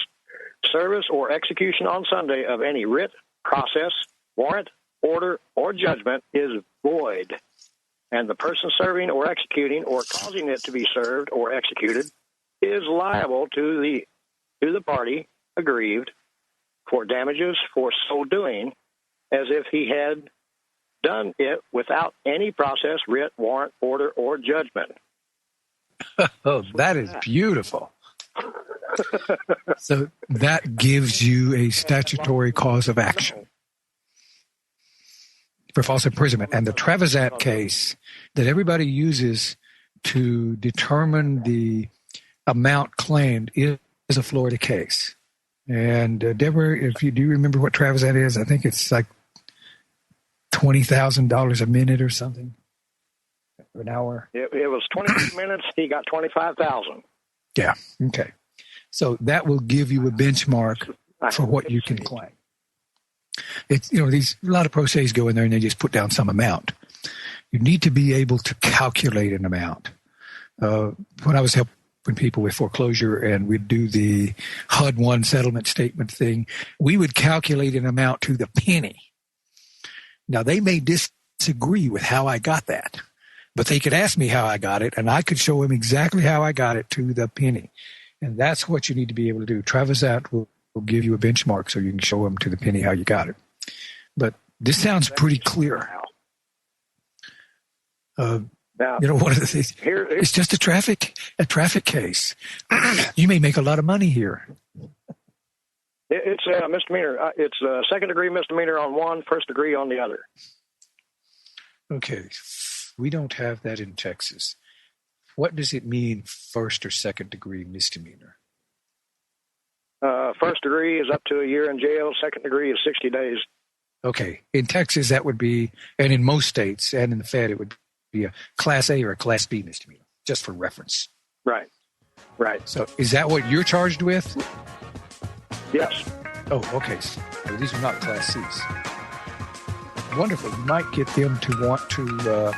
Service or execution on Sunday of any writ, process, warrant, order, or judgment is void, and the person serving or executing or causing it to be served or executed is liable to the party aggrieved for damages for so doing, as if he had done it without any process, writ, warrant, order, or judgment. Oh, that is beautiful. So that gives you a statutory cause of action for false imprisonment. And the Travasant case that everybody uses to determine the amount claimed is a Florida case. And Deborah, if you do remember what Travasant is, I think it's like $20,000 a minute or something, an hour. It was 22 minutes. He got $25,000. Yeah. Okay. So that will give you a benchmark for what you can claim. It's a lot of pro se's go in there and they just put down some amount. You need to be able to calculate an amount. When I was helping people with foreclosure and we'd do the HUD-1 settlement statement thing, we would calculate an amount to the penny. Now, they may disagree with how I got that, but they could ask me how I got it, and I could show them exactly how I got it to the penny. And that's what you need to be able to do. Travasant will give you a benchmark so you can show them to the penny how you got it. But this sounds pretty clear. Now, one of the things, it's just a traffic case. You may make a lot of money here. It's a misdemeanor. It's a second-degree misdemeanor on one, first degree on the other. Okay. We don't have that in Texas. What does it mean, first or second-degree misdemeanor? First degree is up to a year in jail. Second degree is 60 days. Okay. In Texas, that would be, and in most states and in the Fed, it would be a Class A or a Class B misdemeanor, just for reference. Right. So is that what you're charged with? Yes. Oh, okay. So these are not Class Cs. Wonderful. You might get them to want to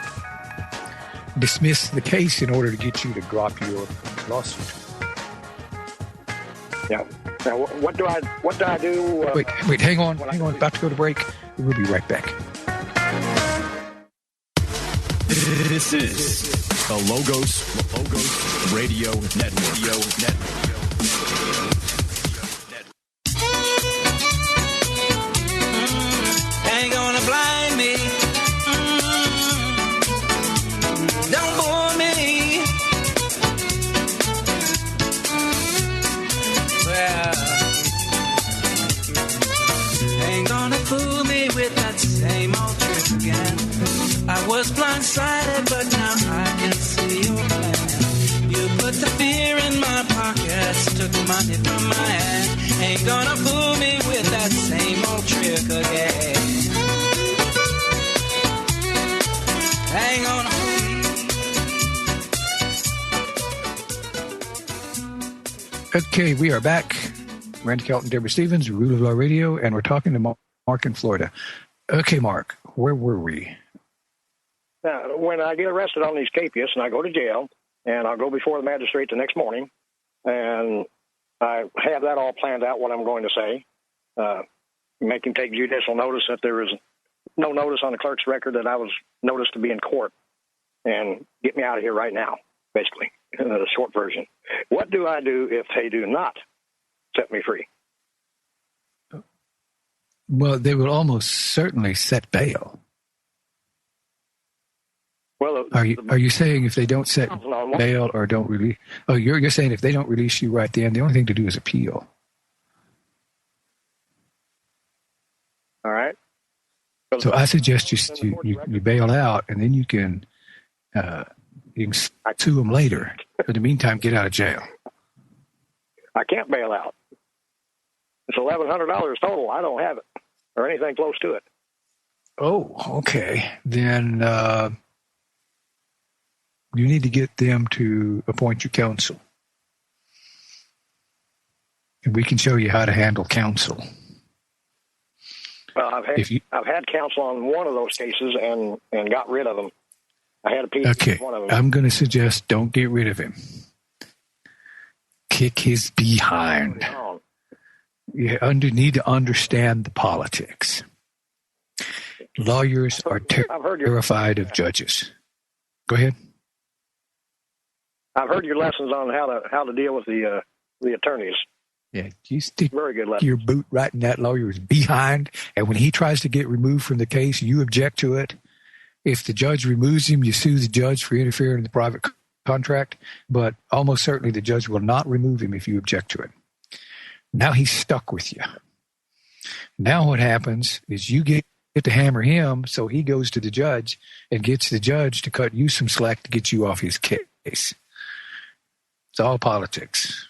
dismiss the case in order to get you to drop your lawsuit. Yeah. Now, what do I do? Wait. Hang on. About to go to break. We'll be right back. This is the Logos Radio Network. Ain't gonna blind me. Don't bore me. Well, ain't gonna fool me with that same old trick again. I was blindsided, but now I can see your plan. You put the fear in my pockets, took money from my hand. Ain't gonna fool me with that same old trick again. Ain't gonna fool me. Okay, we are back. Randy Kelton, Deborah Stevens, Rule of Law Radio, and we're talking to Mark in Florida. Okay, Mark, where were we? Now, when I get arrested on these capias and I go to jail, and I'll go before the magistrate the next morning, and I have that all planned out, what I'm going to say, make him take judicial notice that there is no notice on the clerk's record that I was noticed to be in court, and get me out of here right now, basically, the short version. What do I do if they do not set me free? Well, they will almost certainly set bail. Well, are you saying if they don't set bail or don't release? Oh, you're saying if they don't release you right then, the only thing to do is appeal. All right. So I suggest you bail out, and then you can sue them later. In the meantime, get out of jail. I can't bail out. It's $1,100 total. I don't have it or anything close to it. Oh, okay. Then you need to get them to appoint you counsel. And we can show you how to handle counsel. Well, I've had counsel on one of those cases and got rid of them. I had a piece of one of them. I'm going to suggest don't get rid of him. Kick his behind. You need to understand the politics. Lawyers are terrified of judges. Go ahead. I've heard your lessons on how to deal with the attorneys. Yeah, you stick very good lesson. Your boot right in that lawyer's behind, and when he tries to get removed from the case, you object to it. If the judge removes him, you sue the judge for interfering in the private contract, but almost certainly the judge will not remove him if you object to it. Now he's stuck with you. Now what happens is you get to hammer him, so he goes to the judge and gets the judge to cut you some slack to get you off his case. It's all politics,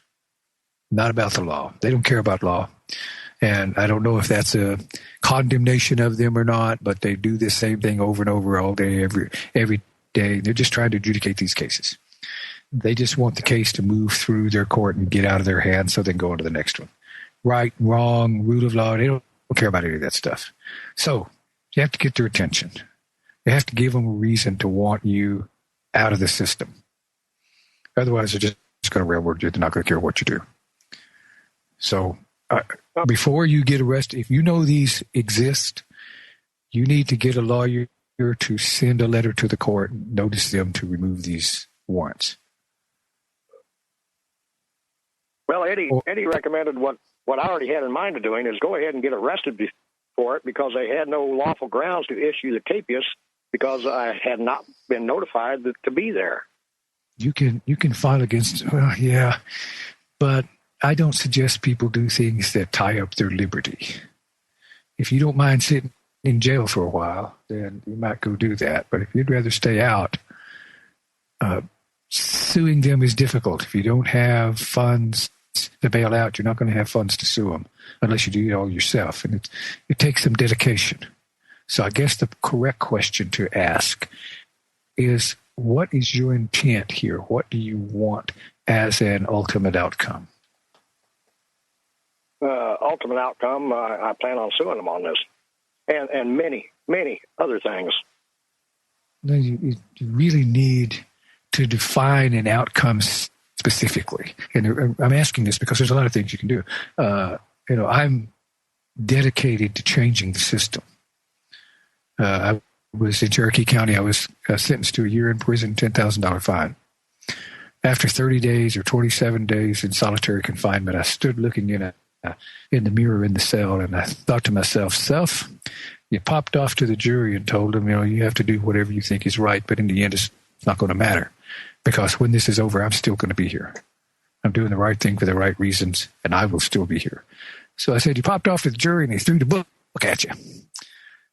not about the law. They don't care about law. And I don't know if that's a condemnation of them or not, but they do this same thing over and over all day, every day. They're just trying to adjudicate these cases. They just want the case to move through their court and get out of their hands so they can go on to the next one. Right, wrong, rule of law, they don't care about any of that stuff. So you have to get their attention. You have to give them a reason to want you out of the system. Otherwise, they're just going to railroad you. They're not going to care what you do. So before you get arrested, if you know these exist, you need to get a lawyer to send a letter to the court and notice them to remove these warrants. Well, Eddie recommended what I already had in mind of doing is go ahead and get arrested for it because they had no lawful grounds to issue the capias because I had not been notified to be there. You can file against, yeah, but I don't suggest people do things that tie up their liberty. If you don't mind sitting in jail for a while, then you might go do that. But if you'd rather stay out, suing them is difficult. If you don't have funds to bail out, you're not going to have funds to sue them unless you do it all yourself. And it takes some dedication. So I guess the correct question to ask is, what is your intent here? What do you want as an ultimate outcome? Ultimate outcome, I plan on suing them on this. And many, many other things. No, you really need to define an outcome specifically. And I'm asking this because there's a lot of things you can do. I'm dedicated to changing the system. I was in Cherokee County. I was sentenced to a year in prison, $10,000 fine. After 30 days or 27 days in solitary confinement, I stood looking in the mirror in the cell, and I thought to myself, self, you popped off to the jury and told them, you have to do whatever you think is right, but in the end, it's not going to matter. Because when this is over, I'm still going to be here. I'm doing the right thing for the right reasons, and I will still be here. So I said, you popped off to the jury, and they threw the book at you.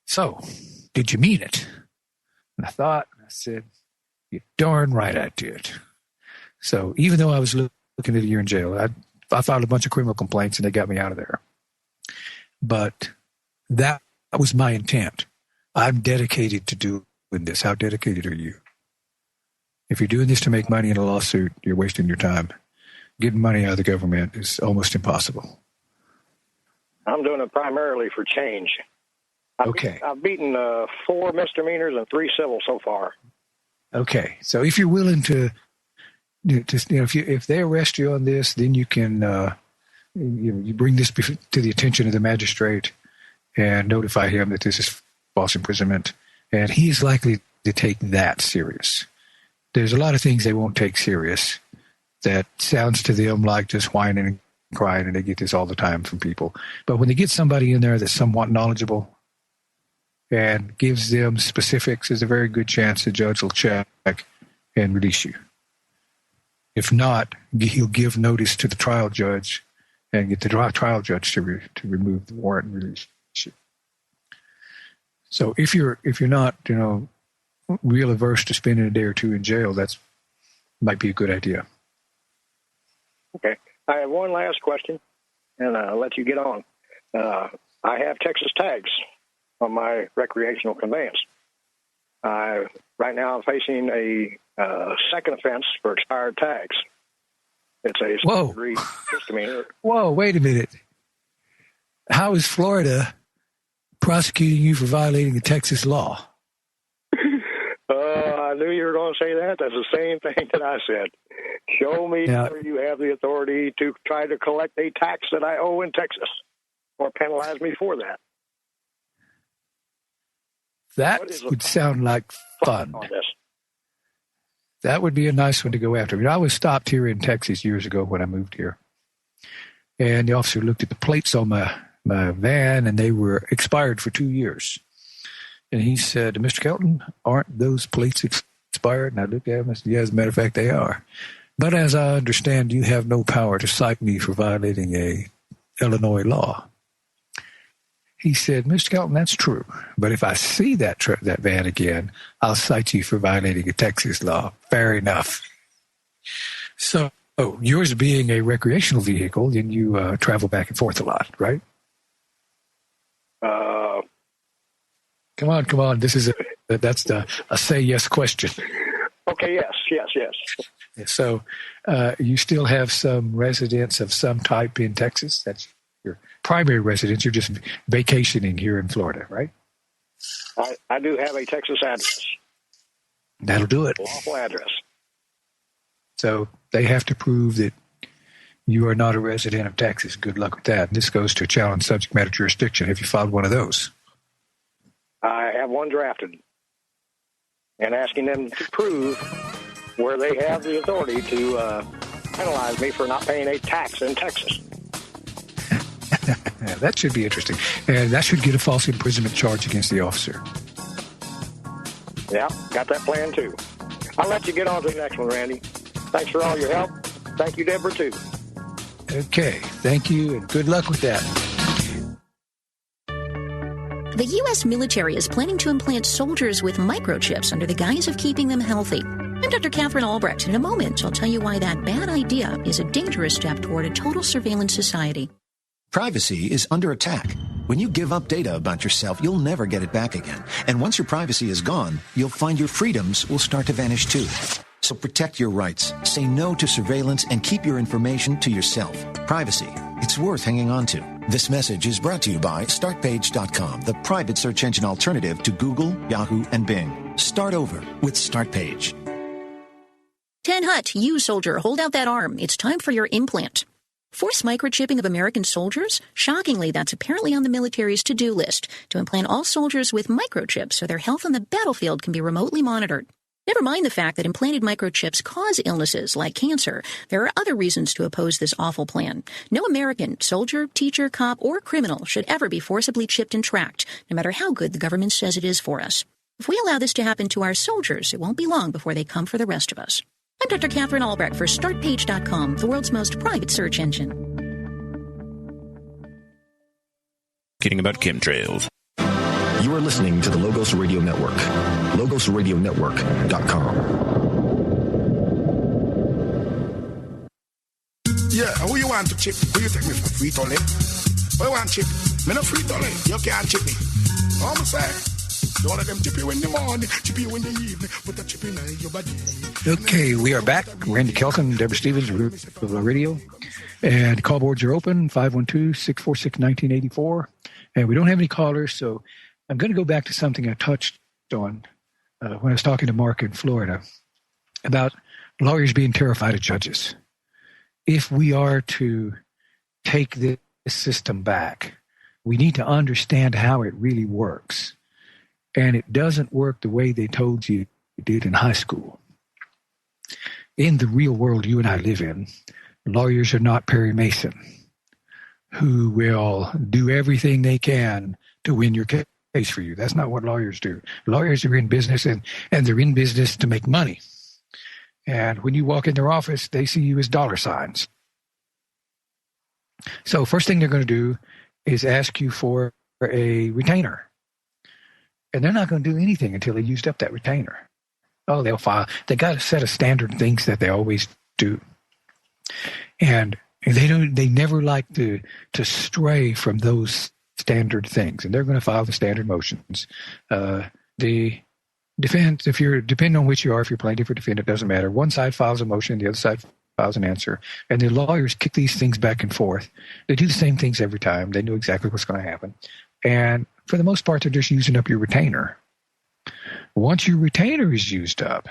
So, did you mean it? And I thought, I said, you're darn right I did. So even though I was looking at a year in jail, I filed a bunch of criminal complaints, and they got me out of there. But that was my intent. I'm dedicated to doing this. How dedicated are you? If you're doing this to make money in a lawsuit, you're wasting your time. Getting money out of the government is almost impossible. I'm doing it primarily for change. I've beaten 4 misdemeanors and 3 civil so far. Okay, so if you're willing to if they arrest you on this, then you can you bring this to the attention of the magistrate and notify him that this is false imprisonment, and he's likely to take that serious. There's a lot of things they won't take serious that sounds to them like just whining and crying, and they get this all the time from people. But when they get somebody in there that's somewhat knowledgeable and gives them specifics, there's a very good chance the judge will check and release you. If not, he'll give notice to the trial judge and get the trial judge to remove the warrant and release you. So if you're not, real averse to spending a day or two in jail, that might be a good idea. Okay. I have one last question, and I'll let you get on. I have Texas tags on my recreational conveyance. Right now I'm facing a second offense for expired tags. It's a second-degree misdemeanor. Whoa, wait a minute. How is Florida prosecuting you for violating the Texas law? I knew you were going to say that. That's the same thing that I said. Show me where you have the authority to try to collect a tax that I owe in Texas, or penalize me for that. That would sound like fun. That would be a nice one to go after. I was stopped here in Texas years ago when I moved here. And the officer looked at the plates on my van, and they were expired for 2 years. And he said, Mr. Kelton, aren't those plates expired? And I looked at him and said, yeah, as a matter of fact, they are. But as I understand, you have no power to cite me for violating a Illinois law. He said, Mr. Kelton, that's true. But if I see that van again, I'll cite you for violating a Texas law. Fair enough. So yours being a recreational vehicle, then you travel back and forth a lot, right? Come on. That's a say yes question. Okay, yes. So you still have some residence of some type in Texas? That's your primary residence. You're just vacationing here in Florida, right? I do have a Texas address. That'll do it. Lawful address. So they have to prove that you are not a resident of Texas. Good luck with that. This goes to challenge subject matter jurisdiction. Have you filed one of those? I have one drafted, and asking them to prove where they have the authority to penalize me for not paying a tax in Texas. That should be interesting. And that should get a false imprisonment charge against the officer. Yeah, got that plan too. I'll let you get on to the next one, Randy. Thanks for all your help. Thank you, Deborah, too. Okay, thank you, and good luck with that. The U.S. military is planning to implant soldiers with microchips under the guise of keeping them healthy. I'm Dr. Catherine Albrecht. In a moment, I'll tell you why that bad idea is a dangerous step toward a total surveillance society. Privacy is under attack. When you give up data about yourself, you'll never get it back again. And once your privacy is gone, you'll find your freedoms will start to vanish too. So protect your rights, say no to surveillance, and keep your information to yourself. Privacy, it's worth hanging on to. This message is brought to you by StartPage.com, the private search engine alternative to Google, Yahoo, and Bing. Start over with StartPage. 10 Hut, you soldier, hold out that arm. It's time for your implant. Forced microchipping of American soldiers? Shockingly, that's apparently on the military's to-do list, to implant all soldiers with microchips so their health on the battlefield can be remotely monitored. Never mind the fact that implanted microchips cause illnesses like cancer. There are other reasons to oppose this awful plan. No American, soldier, teacher, cop, or criminal should ever be forcibly chipped and tracked, no matter how good the government says it is for us. If we allow this to happen to our soldiers, it won't be long before they come for the rest of us. I'm Dr. Catherine Albrecht for StartPage.com, the world's most private search engine. Kidding about chemtrails. You are listening to the Logos Radio Network. LogosRadioNetwork.com. Yeah, who you want to chip? Who you take me for? Frito-Lay? Who you want chip? Me no Frito-Lay. You can't chip me. All I'm saying. Don't let them chip you in the morning, chip you in the evening, put a chip in your body. Okay, we are back. Randy Kelton, Deborah Stevens, Radio. And call boards are open, 512-646-1984. And we don't have any callers, so I'm going to go back to something I touched on when I was talking to Mark in Florida about lawyers being terrified of judges. If we are to take this system back, we need to understand how it really works. And it doesn't work the way they told you it did in high school. In the real world you and I live in, lawyers are not Perry Mason, who will do everything they can to win your case for you. That's not what lawyers do. Lawyers are in business, and they're in business to make money. And when you walk in their office, they see you as dollar signs. So first thing they're going to do is ask you for a retainer. And they're not going to do anything until they used up that retainer. Oh, they'll file. They got a set of standard things that they always do. And they never like to stray from those standard things. And they're going to file the standard motions. The defense, depending on which you are, if you're plaintiff or defendant, it doesn't matter. One side files a motion, the other side files an answer. And the lawyers kick these things back and forth. They do the same things every time. They know exactly what's going to happen. And for the most part, they're just using up your retainer. Once your retainer is used up,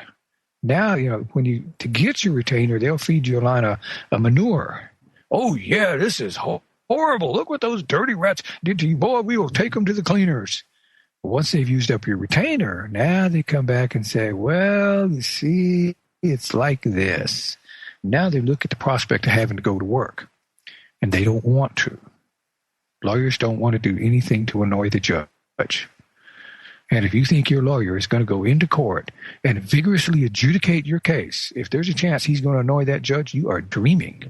now, to get your retainer, they'll feed you a line of manure. Oh, yeah, this is horrible. Look what those dirty rats did to you. Boy, we will take them to the cleaners. But once they've used up your retainer, now they come back and say, well, you see, it's like this. Now they look at the prospect of having to go to work, and they don't want to. Lawyers don't want to do anything to annoy the judge. And if you think your lawyer is going to go into court and vigorously adjudicate your case, if there's a chance he's going to annoy that judge, you are dreaming.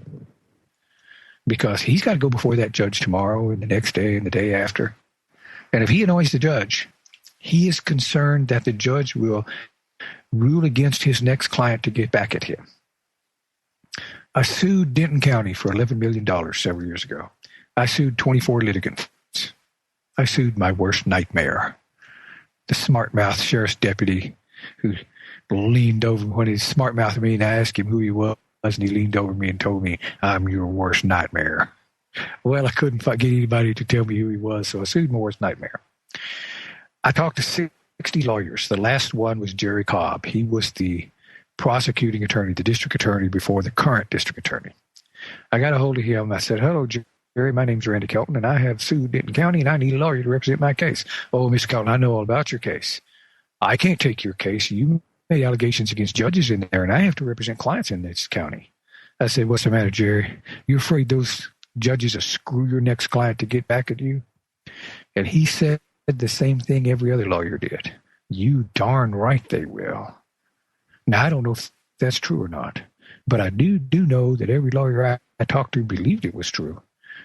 Because he's got to go before that judge tomorrow and the next day and the day after. And if he annoys the judge, he is concerned that the judge will rule against his next client to get back at him. I sued Denton County for $11 million several years ago. I sued 24 litigants. I sued my worst nightmare, the smart-mouthed sheriff's deputy who leaned over when he smart-mouthed me and I asked him who he was, and he leaned over me and told me, I'm your worst nightmare. Well, I couldn't get anybody to tell me who he was, so I sued my worst nightmare. I talked to 60 lawyers. The last one was Jerry Cobb. He was the prosecuting attorney, the district attorney before the current district attorney. I got a hold of him. I said, hello, Jerry, my name's Randy Kelton, and I have sued Denton County, and I need a lawyer to represent my case. Oh, Mr. Kelton, I know all about your case. I can't take your case. You made allegations against judges in there, and I have to represent clients in this county. I said, what's the matter, Jerry? You afraid those judges will screw your next client to get back at you? And he said the same thing every other lawyer did. You darn right they will. Now, I don't know if that's true or not, but I do know that every lawyer I talked to believed it was true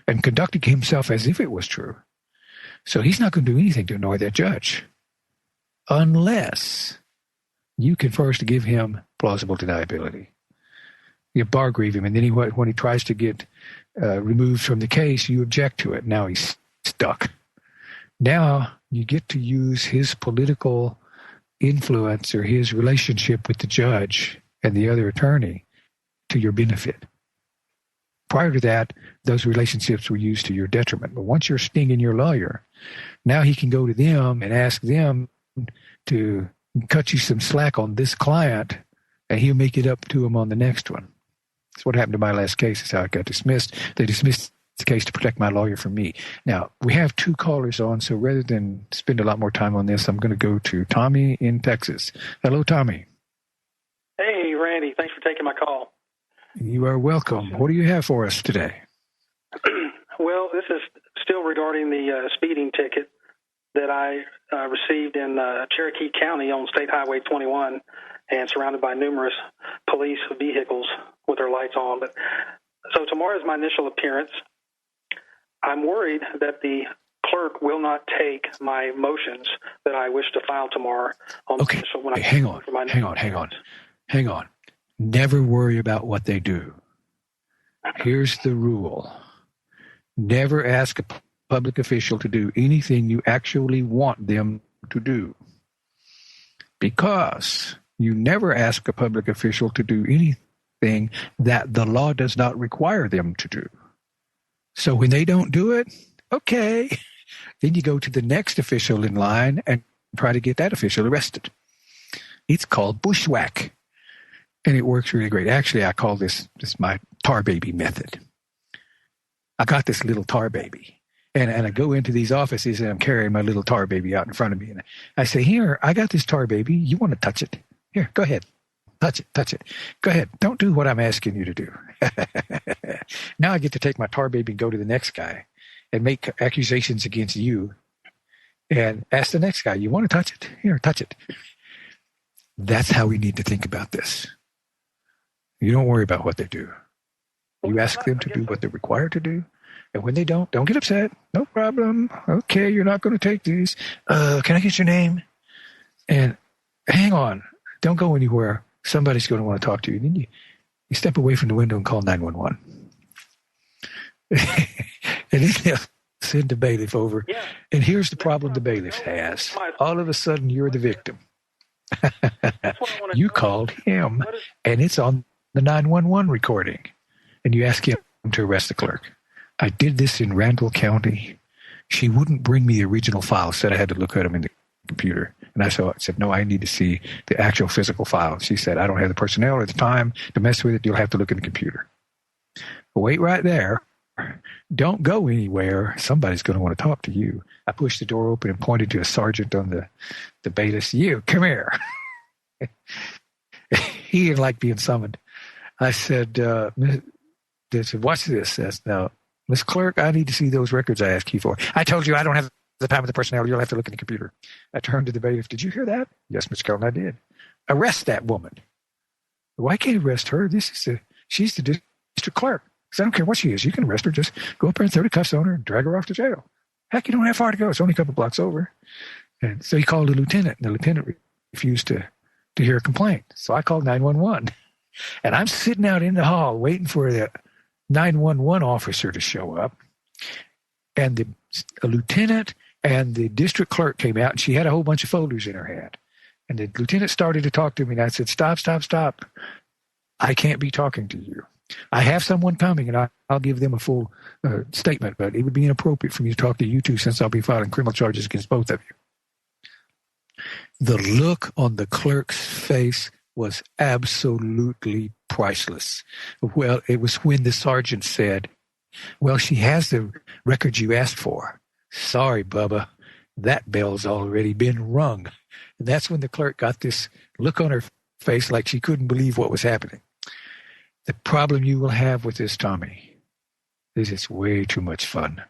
and conducted himself as if it was true. So he's not going to do anything to annoy that judge unless you can first give him plausible deniability. You bar grieve him, and then when he tries to get removed from the case, you object to it. Now he's stuck. Now you get to use his political influence or his relationship with the judge and the other attorney to your benefit. Prior to that, those relationships were used to your detriment. But once you're stinging your lawyer, now he can go to them and ask them to cut you some slack on this client, and he'll make it up to him on the next one. That's what happened to my last case. Is how it got dismissed. They dismissed the case to protect my lawyer from me. Now, we have 2 callers on, so rather than spend a lot more time on this, I'm going to go to Tommy in Texas. Hello, Tommy. Hey, Randy. Thanks for taking my call. You are welcome. What do you have for us today? Well, this is still regarding the speeding ticket that I received in Cherokee County on State Highway 21 and surrounded by numerous police vehicles with their lights on. But so tomorrow is my initial appearance. I'm worried that the clerk will not take my motions that I wish to file tomorrow. Okay, hang on. Never worry about what they do. Here's the rule. Never ask a public official to do anything you actually want them to do. Because you never ask a public official to do anything that the law does not require them to do. So when they don't do it, okay, then you go to the next official in line and try to get that official arrested. It's called bushwhack, and it works really great. Actually, I call this my tar baby method. I got this little tar baby, and I go into these offices, and I'm carrying my little tar baby out in front of me, and I say, here, I got this tar baby. You want to touch it? Here, go ahead. Touch it. Go ahead. Don't do what I'm asking you to do. Now I get to take my tar baby and go to the next guy and make accusations against you and ask the next guy, you want to touch it? Here, touch it. That's how we need to think about this. You don't worry about what they do. You ask them to do what they're required to do. And when they don't get upset. No problem. Okay, you're not going to take these. Can I get your name? And hang on. Don't go anywhere. Somebody's going to want to talk to you. Then you step away from the window and call 911. And then they'll send the bailiff over. Yeah. And here's the problem the bailiff has. All of a sudden, you're the victim. You called him, and it's on the 911 recording. And you ask him to arrest the clerk. I did this in Randall County. She wouldn't bring me the original file. Said I had to look at them in the computer. And I said, no, I need to see the actual physical file. She said, I don't have the personnel or the time to mess with it. You'll have to look in the computer. Wait right there. Don't go anywhere. Somebody's going to want to talk to you. I pushed the door open and pointed to a sergeant on the bailiff. You, come here. He didn't like being summoned. I said, watch this. Says, now, Miss Clerk, I need to see those records I asked you for. I told you I don't have the time of the personnel. You'll have to look in the computer. I turned to the bailiff. Did you hear that? Yes, Mr. Kelton, I did. Arrest that woman. Why can't I arrest her? She's the district clerk. Because I don't care what she is. You can arrest her. Just go up there and throw the cuffs on her and drag her off to jail. Heck, you don't have far to go. It's only a couple blocks over. And so he called the lieutenant, and the lieutenant refused to hear a complaint. So I called 911. And I'm sitting out in the hall waiting for the 911 officer to show up. And the lieutenant and the district clerk came out, and she had a whole bunch of folders in her hand. And the lieutenant started to talk to me, and I said, stop. I can't be talking to you. I have someone coming, and I'll give them a full statement, but it would be inappropriate for me to talk to you two since I'll be filing criminal charges against both of you. The look on the clerk's face was absolutely priceless. Well, it was when the sergeant said, well, she has the records you asked for. Sorry, Bubba, that bell's already been rung. And that's when the clerk got this look on her face like she couldn't believe what was happening. The problem you will have with this, Tommy, is it's way too much fun.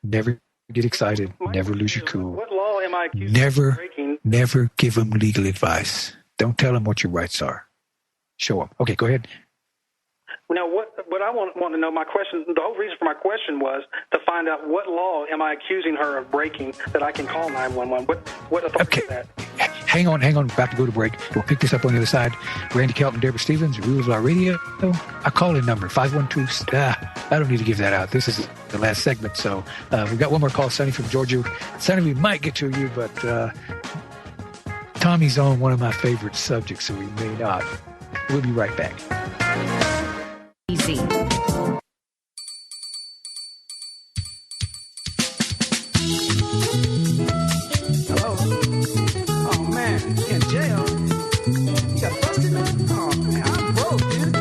Never get excited. Never lose your cool. What law am I accused of breaking Never give them legal advice. Don't tell them what your rights are. Show them. Okay, go ahead. Now, what I want to know, my question, the whole reason for my question was to find out what law am I accusing her of breaking that I can call 911. What authority is that? Hang on. About to go to break. We'll pick this up on the other side. Randy Kelton, Deborah Stevens, Rules of Our Radio. Our call-in number, 512. I don't need to give that out. This is the last segment. So we've got one more call, Sonny from Georgia. Sonny, we might get to you, but Tommy's on one of my favorite subjects, so we may not. We'll be right back. Easy. Hello? Oh, man, in jail? You got busted up? Oh, man, I'm broke, dude.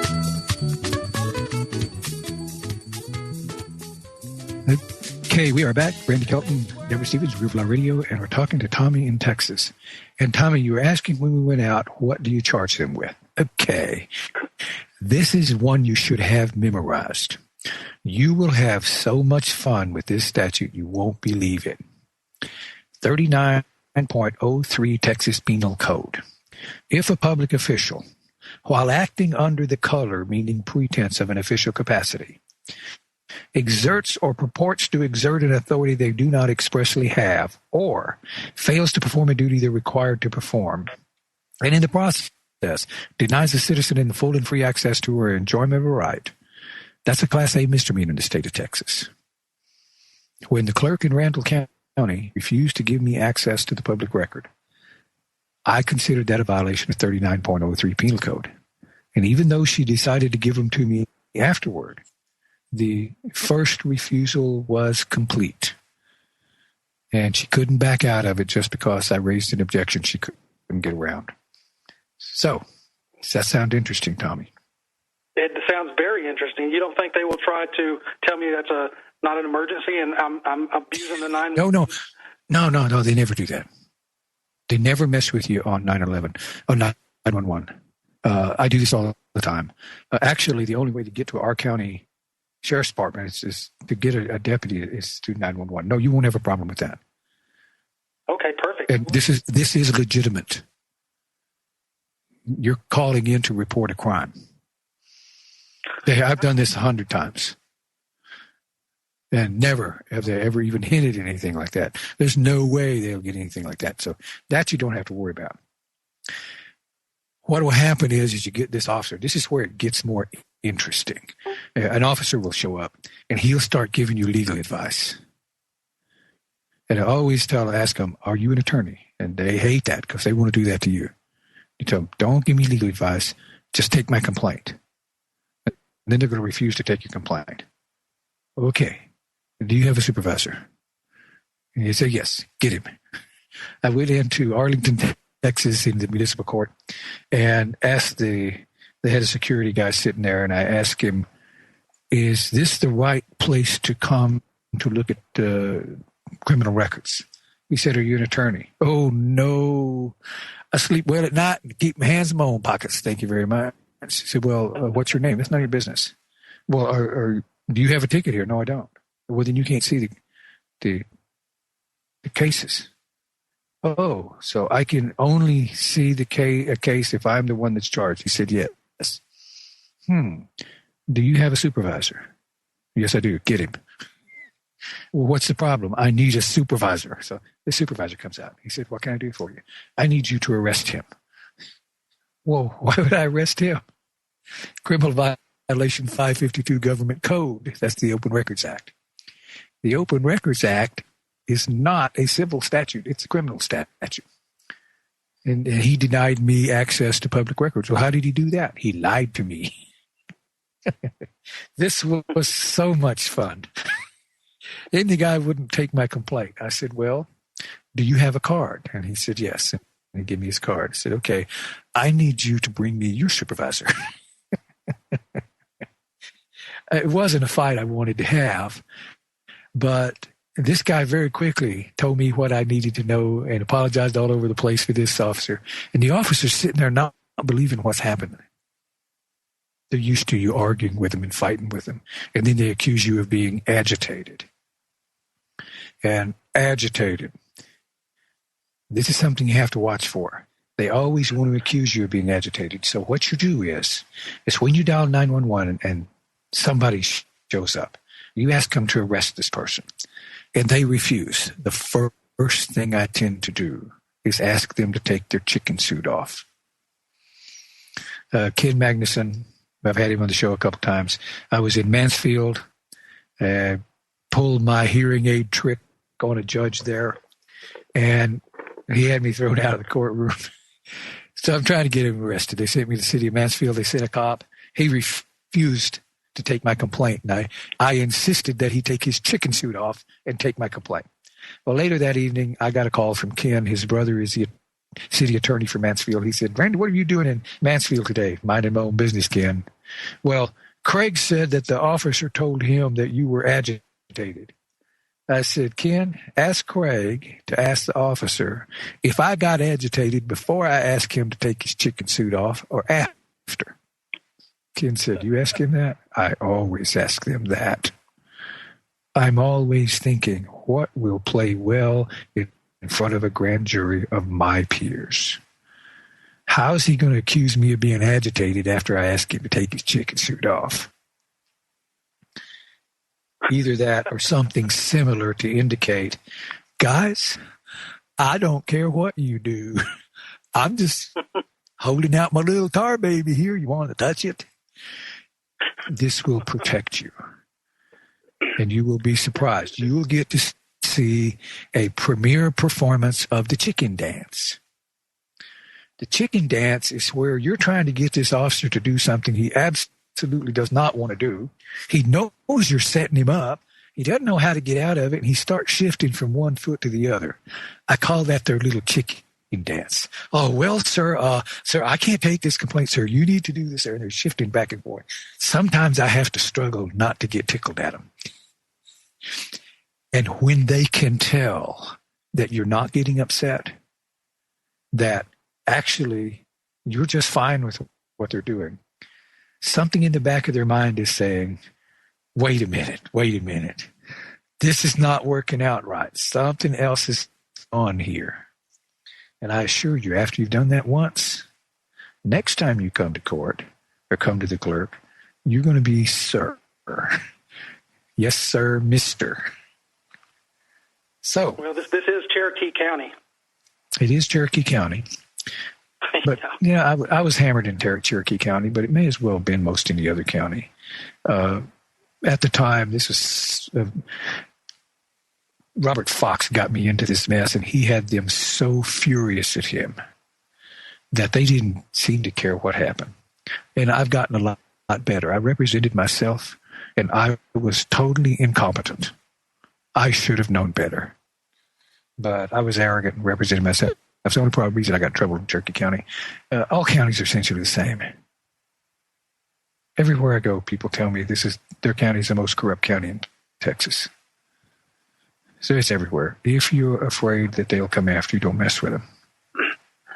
Okay, we are back. Randy Kelton, Deborah Stevens, Rules of Our Radio, and we're talking to Tommy in Texas. And Tommy, you were asking when we went out, what do you charge them with? Okay. This is one you should have memorized. You will have so much fun with this statute, you won't believe it. 39.03 Texas Penal Code. If a public official, while acting under the color, meaning pretense of an official capacity, exerts or purports to exert an authority they do not expressly have, or fails to perform a duty they're required to perform, and in the process denies a citizen in the full and free access to or enjoyment of a right, that's a Class A misdemeanor in the state of Texas. When the clerk in Randall County refused to give me access to the public record, I considered that a violation of 39.03 Penal Code. And even though she decided to give them to me afterward, the first refusal was complete. And she couldn't back out of it just because I raised an objection she couldn't get around. So, does that sound interesting, Tommy? It sounds very interesting. You don't think they will try to tell me that's not an emergency and I'm abusing the 911? No, they never do that. They never mess with you on 911. I do this all the time. Actually, the only way to get to our county sheriff's department is to get a deputy is through 911. No, you won't have a problem with that. Okay, perfect. And this is legitimate. You're calling in to report a crime. I've done this 100 times. And never have they ever even hinted at anything like that. There's no way they'll get anything like that. So that you don't have to worry about. What will happen is you get this officer. This is where it gets more interesting. An officer will show up, and he'll start giving you legal advice. And I always ask them, are you an attorney? And they hate that because they want to do that to you. You tell them, don't give me legal advice. Just take my complaint. And then they're going to refuse to take your complaint. Okay. Do you have a supervisor? And you say, yes, get him. I went into Arlington, Texas in the municipal court and asked they had a security guy sitting there, and I asked him, is this the right place to come to look at criminal records? He said, are you an attorney? Oh, no. I sleep well at night and keep my hands in my own pockets. Thank you very much. He said, well, what's your name? It's none of your business. Well, do you have a ticket here? No, I don't. Well, then you can't see the cases. Oh, so I can only see a case if I'm the one that's charged. He said, yes. Do you have a supervisor? Yes, I do. Get him. Well, what's the problem? I need a supervisor. So the supervisor comes out. He said, what can I do for you? I need you to arrest him. Whoa, why would I arrest him? Criminal violation 552 Government Code. That's the Open Records Act. The Open Records Act is not a civil statute. It's a criminal statute. And he denied me access to public records. Well, how did he do that? He lied to me. This was so much fun. Then the guy wouldn't take my complaint. I said, well, do you have a card? And he said, yes. And he gave me his card. I said, okay, I need you to bring me your supervisor. It wasn't a fight I wanted to have, but this guy very quickly told me what I needed to know and apologized all over the place for this officer. And the officer's sitting there not believing what's happening. They're used to you arguing with them and fighting with them. And then they accuse you of being agitated. And agitated This is something you have to watch for. They always want to accuse you of being agitated. So what you do is when you dial 911 and somebody shows up, you ask them to arrest this person, and they refuse. The first thing I tend to do is ask them to take their chicken suit off. Ken Magnuson, I've had him on the show a couple times. I was in Mansfield, pulled my hearing aid trick on a judge there, and he had me thrown out of the courtroom. So I'm trying to get him arrested. They sent me to the city of Mansfield. They sent a cop. He refused to take my complaint, and I insisted that he take his chicken suit off and take my complaint. Well, later that evening, I got a call from Ken. His brother is the city attorney for Mansfield. He said, "Randy, what are you doing in Mansfield today?" "Minding my own business, Ken." "Well, Craig said that the officer told him that you were agitated." I said, "Ken, ask Craig to ask the officer if I got agitated before I asked him to take his chicken suit off or after." Ken said, "You ask him that?" "I always ask them that. I'm always thinking, what will play well in front of a grand jury of my peers? How's he going to accuse me of being agitated after I ask him to take his chicken suit off?" Either that or something similar to indicate, guys, I don't care what you do. I'm just holding out my little tar baby here. You want to touch it? This will protect you. And you will be surprised. You will get to see a premiere performance of the chicken dance. The chicken dance is where you're trying to get this officer to do something he absolutely does not want to do. He knows you're setting him up. He doesn't know how to get out of it, and he starts shifting from one foot to the other. I call that their little chicken dance. "Oh, well, sir, I can't take this complaint, sir. You need to do this, sir." And they're shifting back and forth. Sometimes I have to struggle not to get tickled at them. And when they can tell that you're not getting upset, that actually you're just fine with what they're doing, something in the back of their mind is saying, wait a minute. This is not working out right. Something else is on here. And I assure you, after you've done that once, next time you come to court or come to the clerk, you're going to be sir. Yes, sir, mister. So. Well, this is Cherokee County. It is Cherokee County. But, I was hammered in Cherokee County, but it may as well have been most any other county. At the time, this was Robert Fox got me into this mess, and he had them so furious at him that they didn't seem to care what happened. And I've gotten a lot better. I represented myself, and I was totally incompetent. I should have known better. But I was arrogant and represented myself. That's the only problem reason I got in trouble in Cherokee County. All counties are essentially the same. Everywhere I go, people tell me their county is the most corrupt county in Texas. So it's everywhere. If you're afraid that they'll come after you, don't mess with them.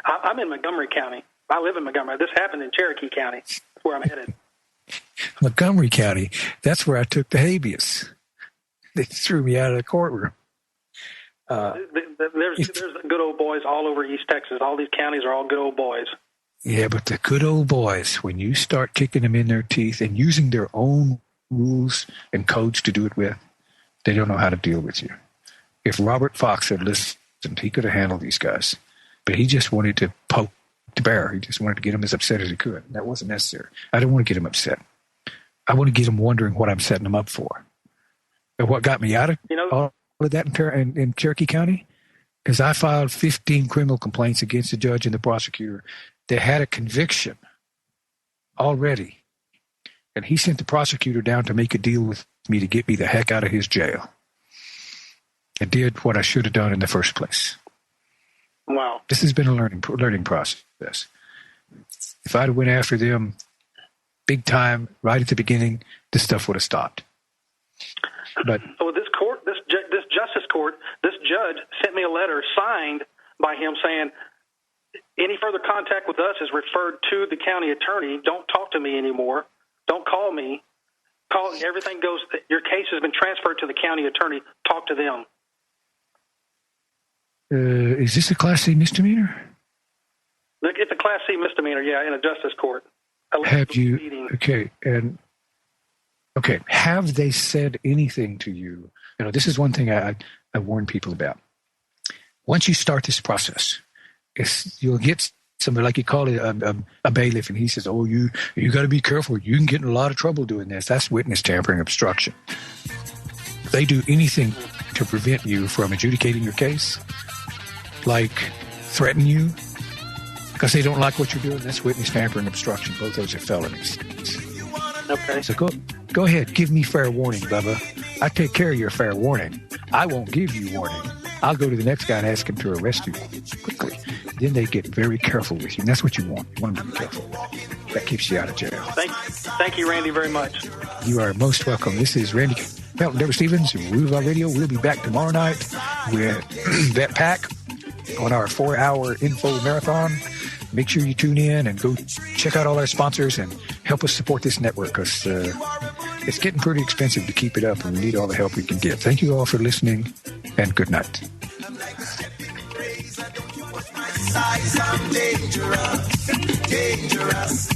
I'm in Montgomery County. I live in Montgomery. This happened in Cherokee County. That's where I'm headed. Montgomery County, that's where I took the habeas. They threw me out of the courtroom. There's good old boys all over East Texas. All these counties are all good old boys. Yeah, but the good old boys, when you start kicking them in their teeth and using their own rules and codes to do it with, they don't know how to deal with you. If Robert Fox had listened, he could have handled these guys. But he just wanted to poke the bear. He just wanted to get them as upset as he could. That wasn't necessary. I didn't want to get them upset. I want to get them wondering what I'm setting them up for. And what got me out of all of that in Cherokee County is I filed 15 criminal complaints against the judge and the prosecutor. They had a conviction already. And he sent the prosecutor down to make a deal with me to get me the heck out of his jail. I did what I should have done in the first place. Wow. This has been a learning process. If I'd have went after them big time right at the beginning, this stuff would have stopped. But this justice court, this judge sent me a letter signed by him saying, any further contact with us is referred to the county attorney. Don't talk to me anymore. Don't call me. Everything goes. Your case has been transferred to the county attorney. Talk to them. Is this a Class C misdemeanor? Look, it's a Class C misdemeanor, yeah, in a justice court. Have you? Okay. Have they said anything to you? You know, this is one thing I warn people about. Once you start this process, you'll get somebody, like you call it a bailiff, and he says, "Oh, you got to be careful. You can get in a lot of trouble doing this." That's witness tampering, obstruction. If they do anything to prevent you from adjudicating your case, like threaten you because they don't like what you're doing, that's witness tampering, obstruction. Both those are felonies. Okay. So go ahead, give me fair warning, Bubba. I take care of your fair warning. I won't give you warning. I'll go to the next guy and ask him to arrest you quickly. Then they get very careful with you, and that's what you want. You want them to be careful. That keeps you out of jail. Thank you, Randy, very much. You are most welcome. This is Randy Felton, Deborah Stevens, Roosevelt Radio. We'll be back tomorrow night with Vet Pack on our 4-hour info marathon. Make sure you tune in and go check out all our sponsors and help us support this network, because it's getting pretty expensive to keep it up, and we need all the help we can get. Thank you all for listening, and good night. I'm dangerous.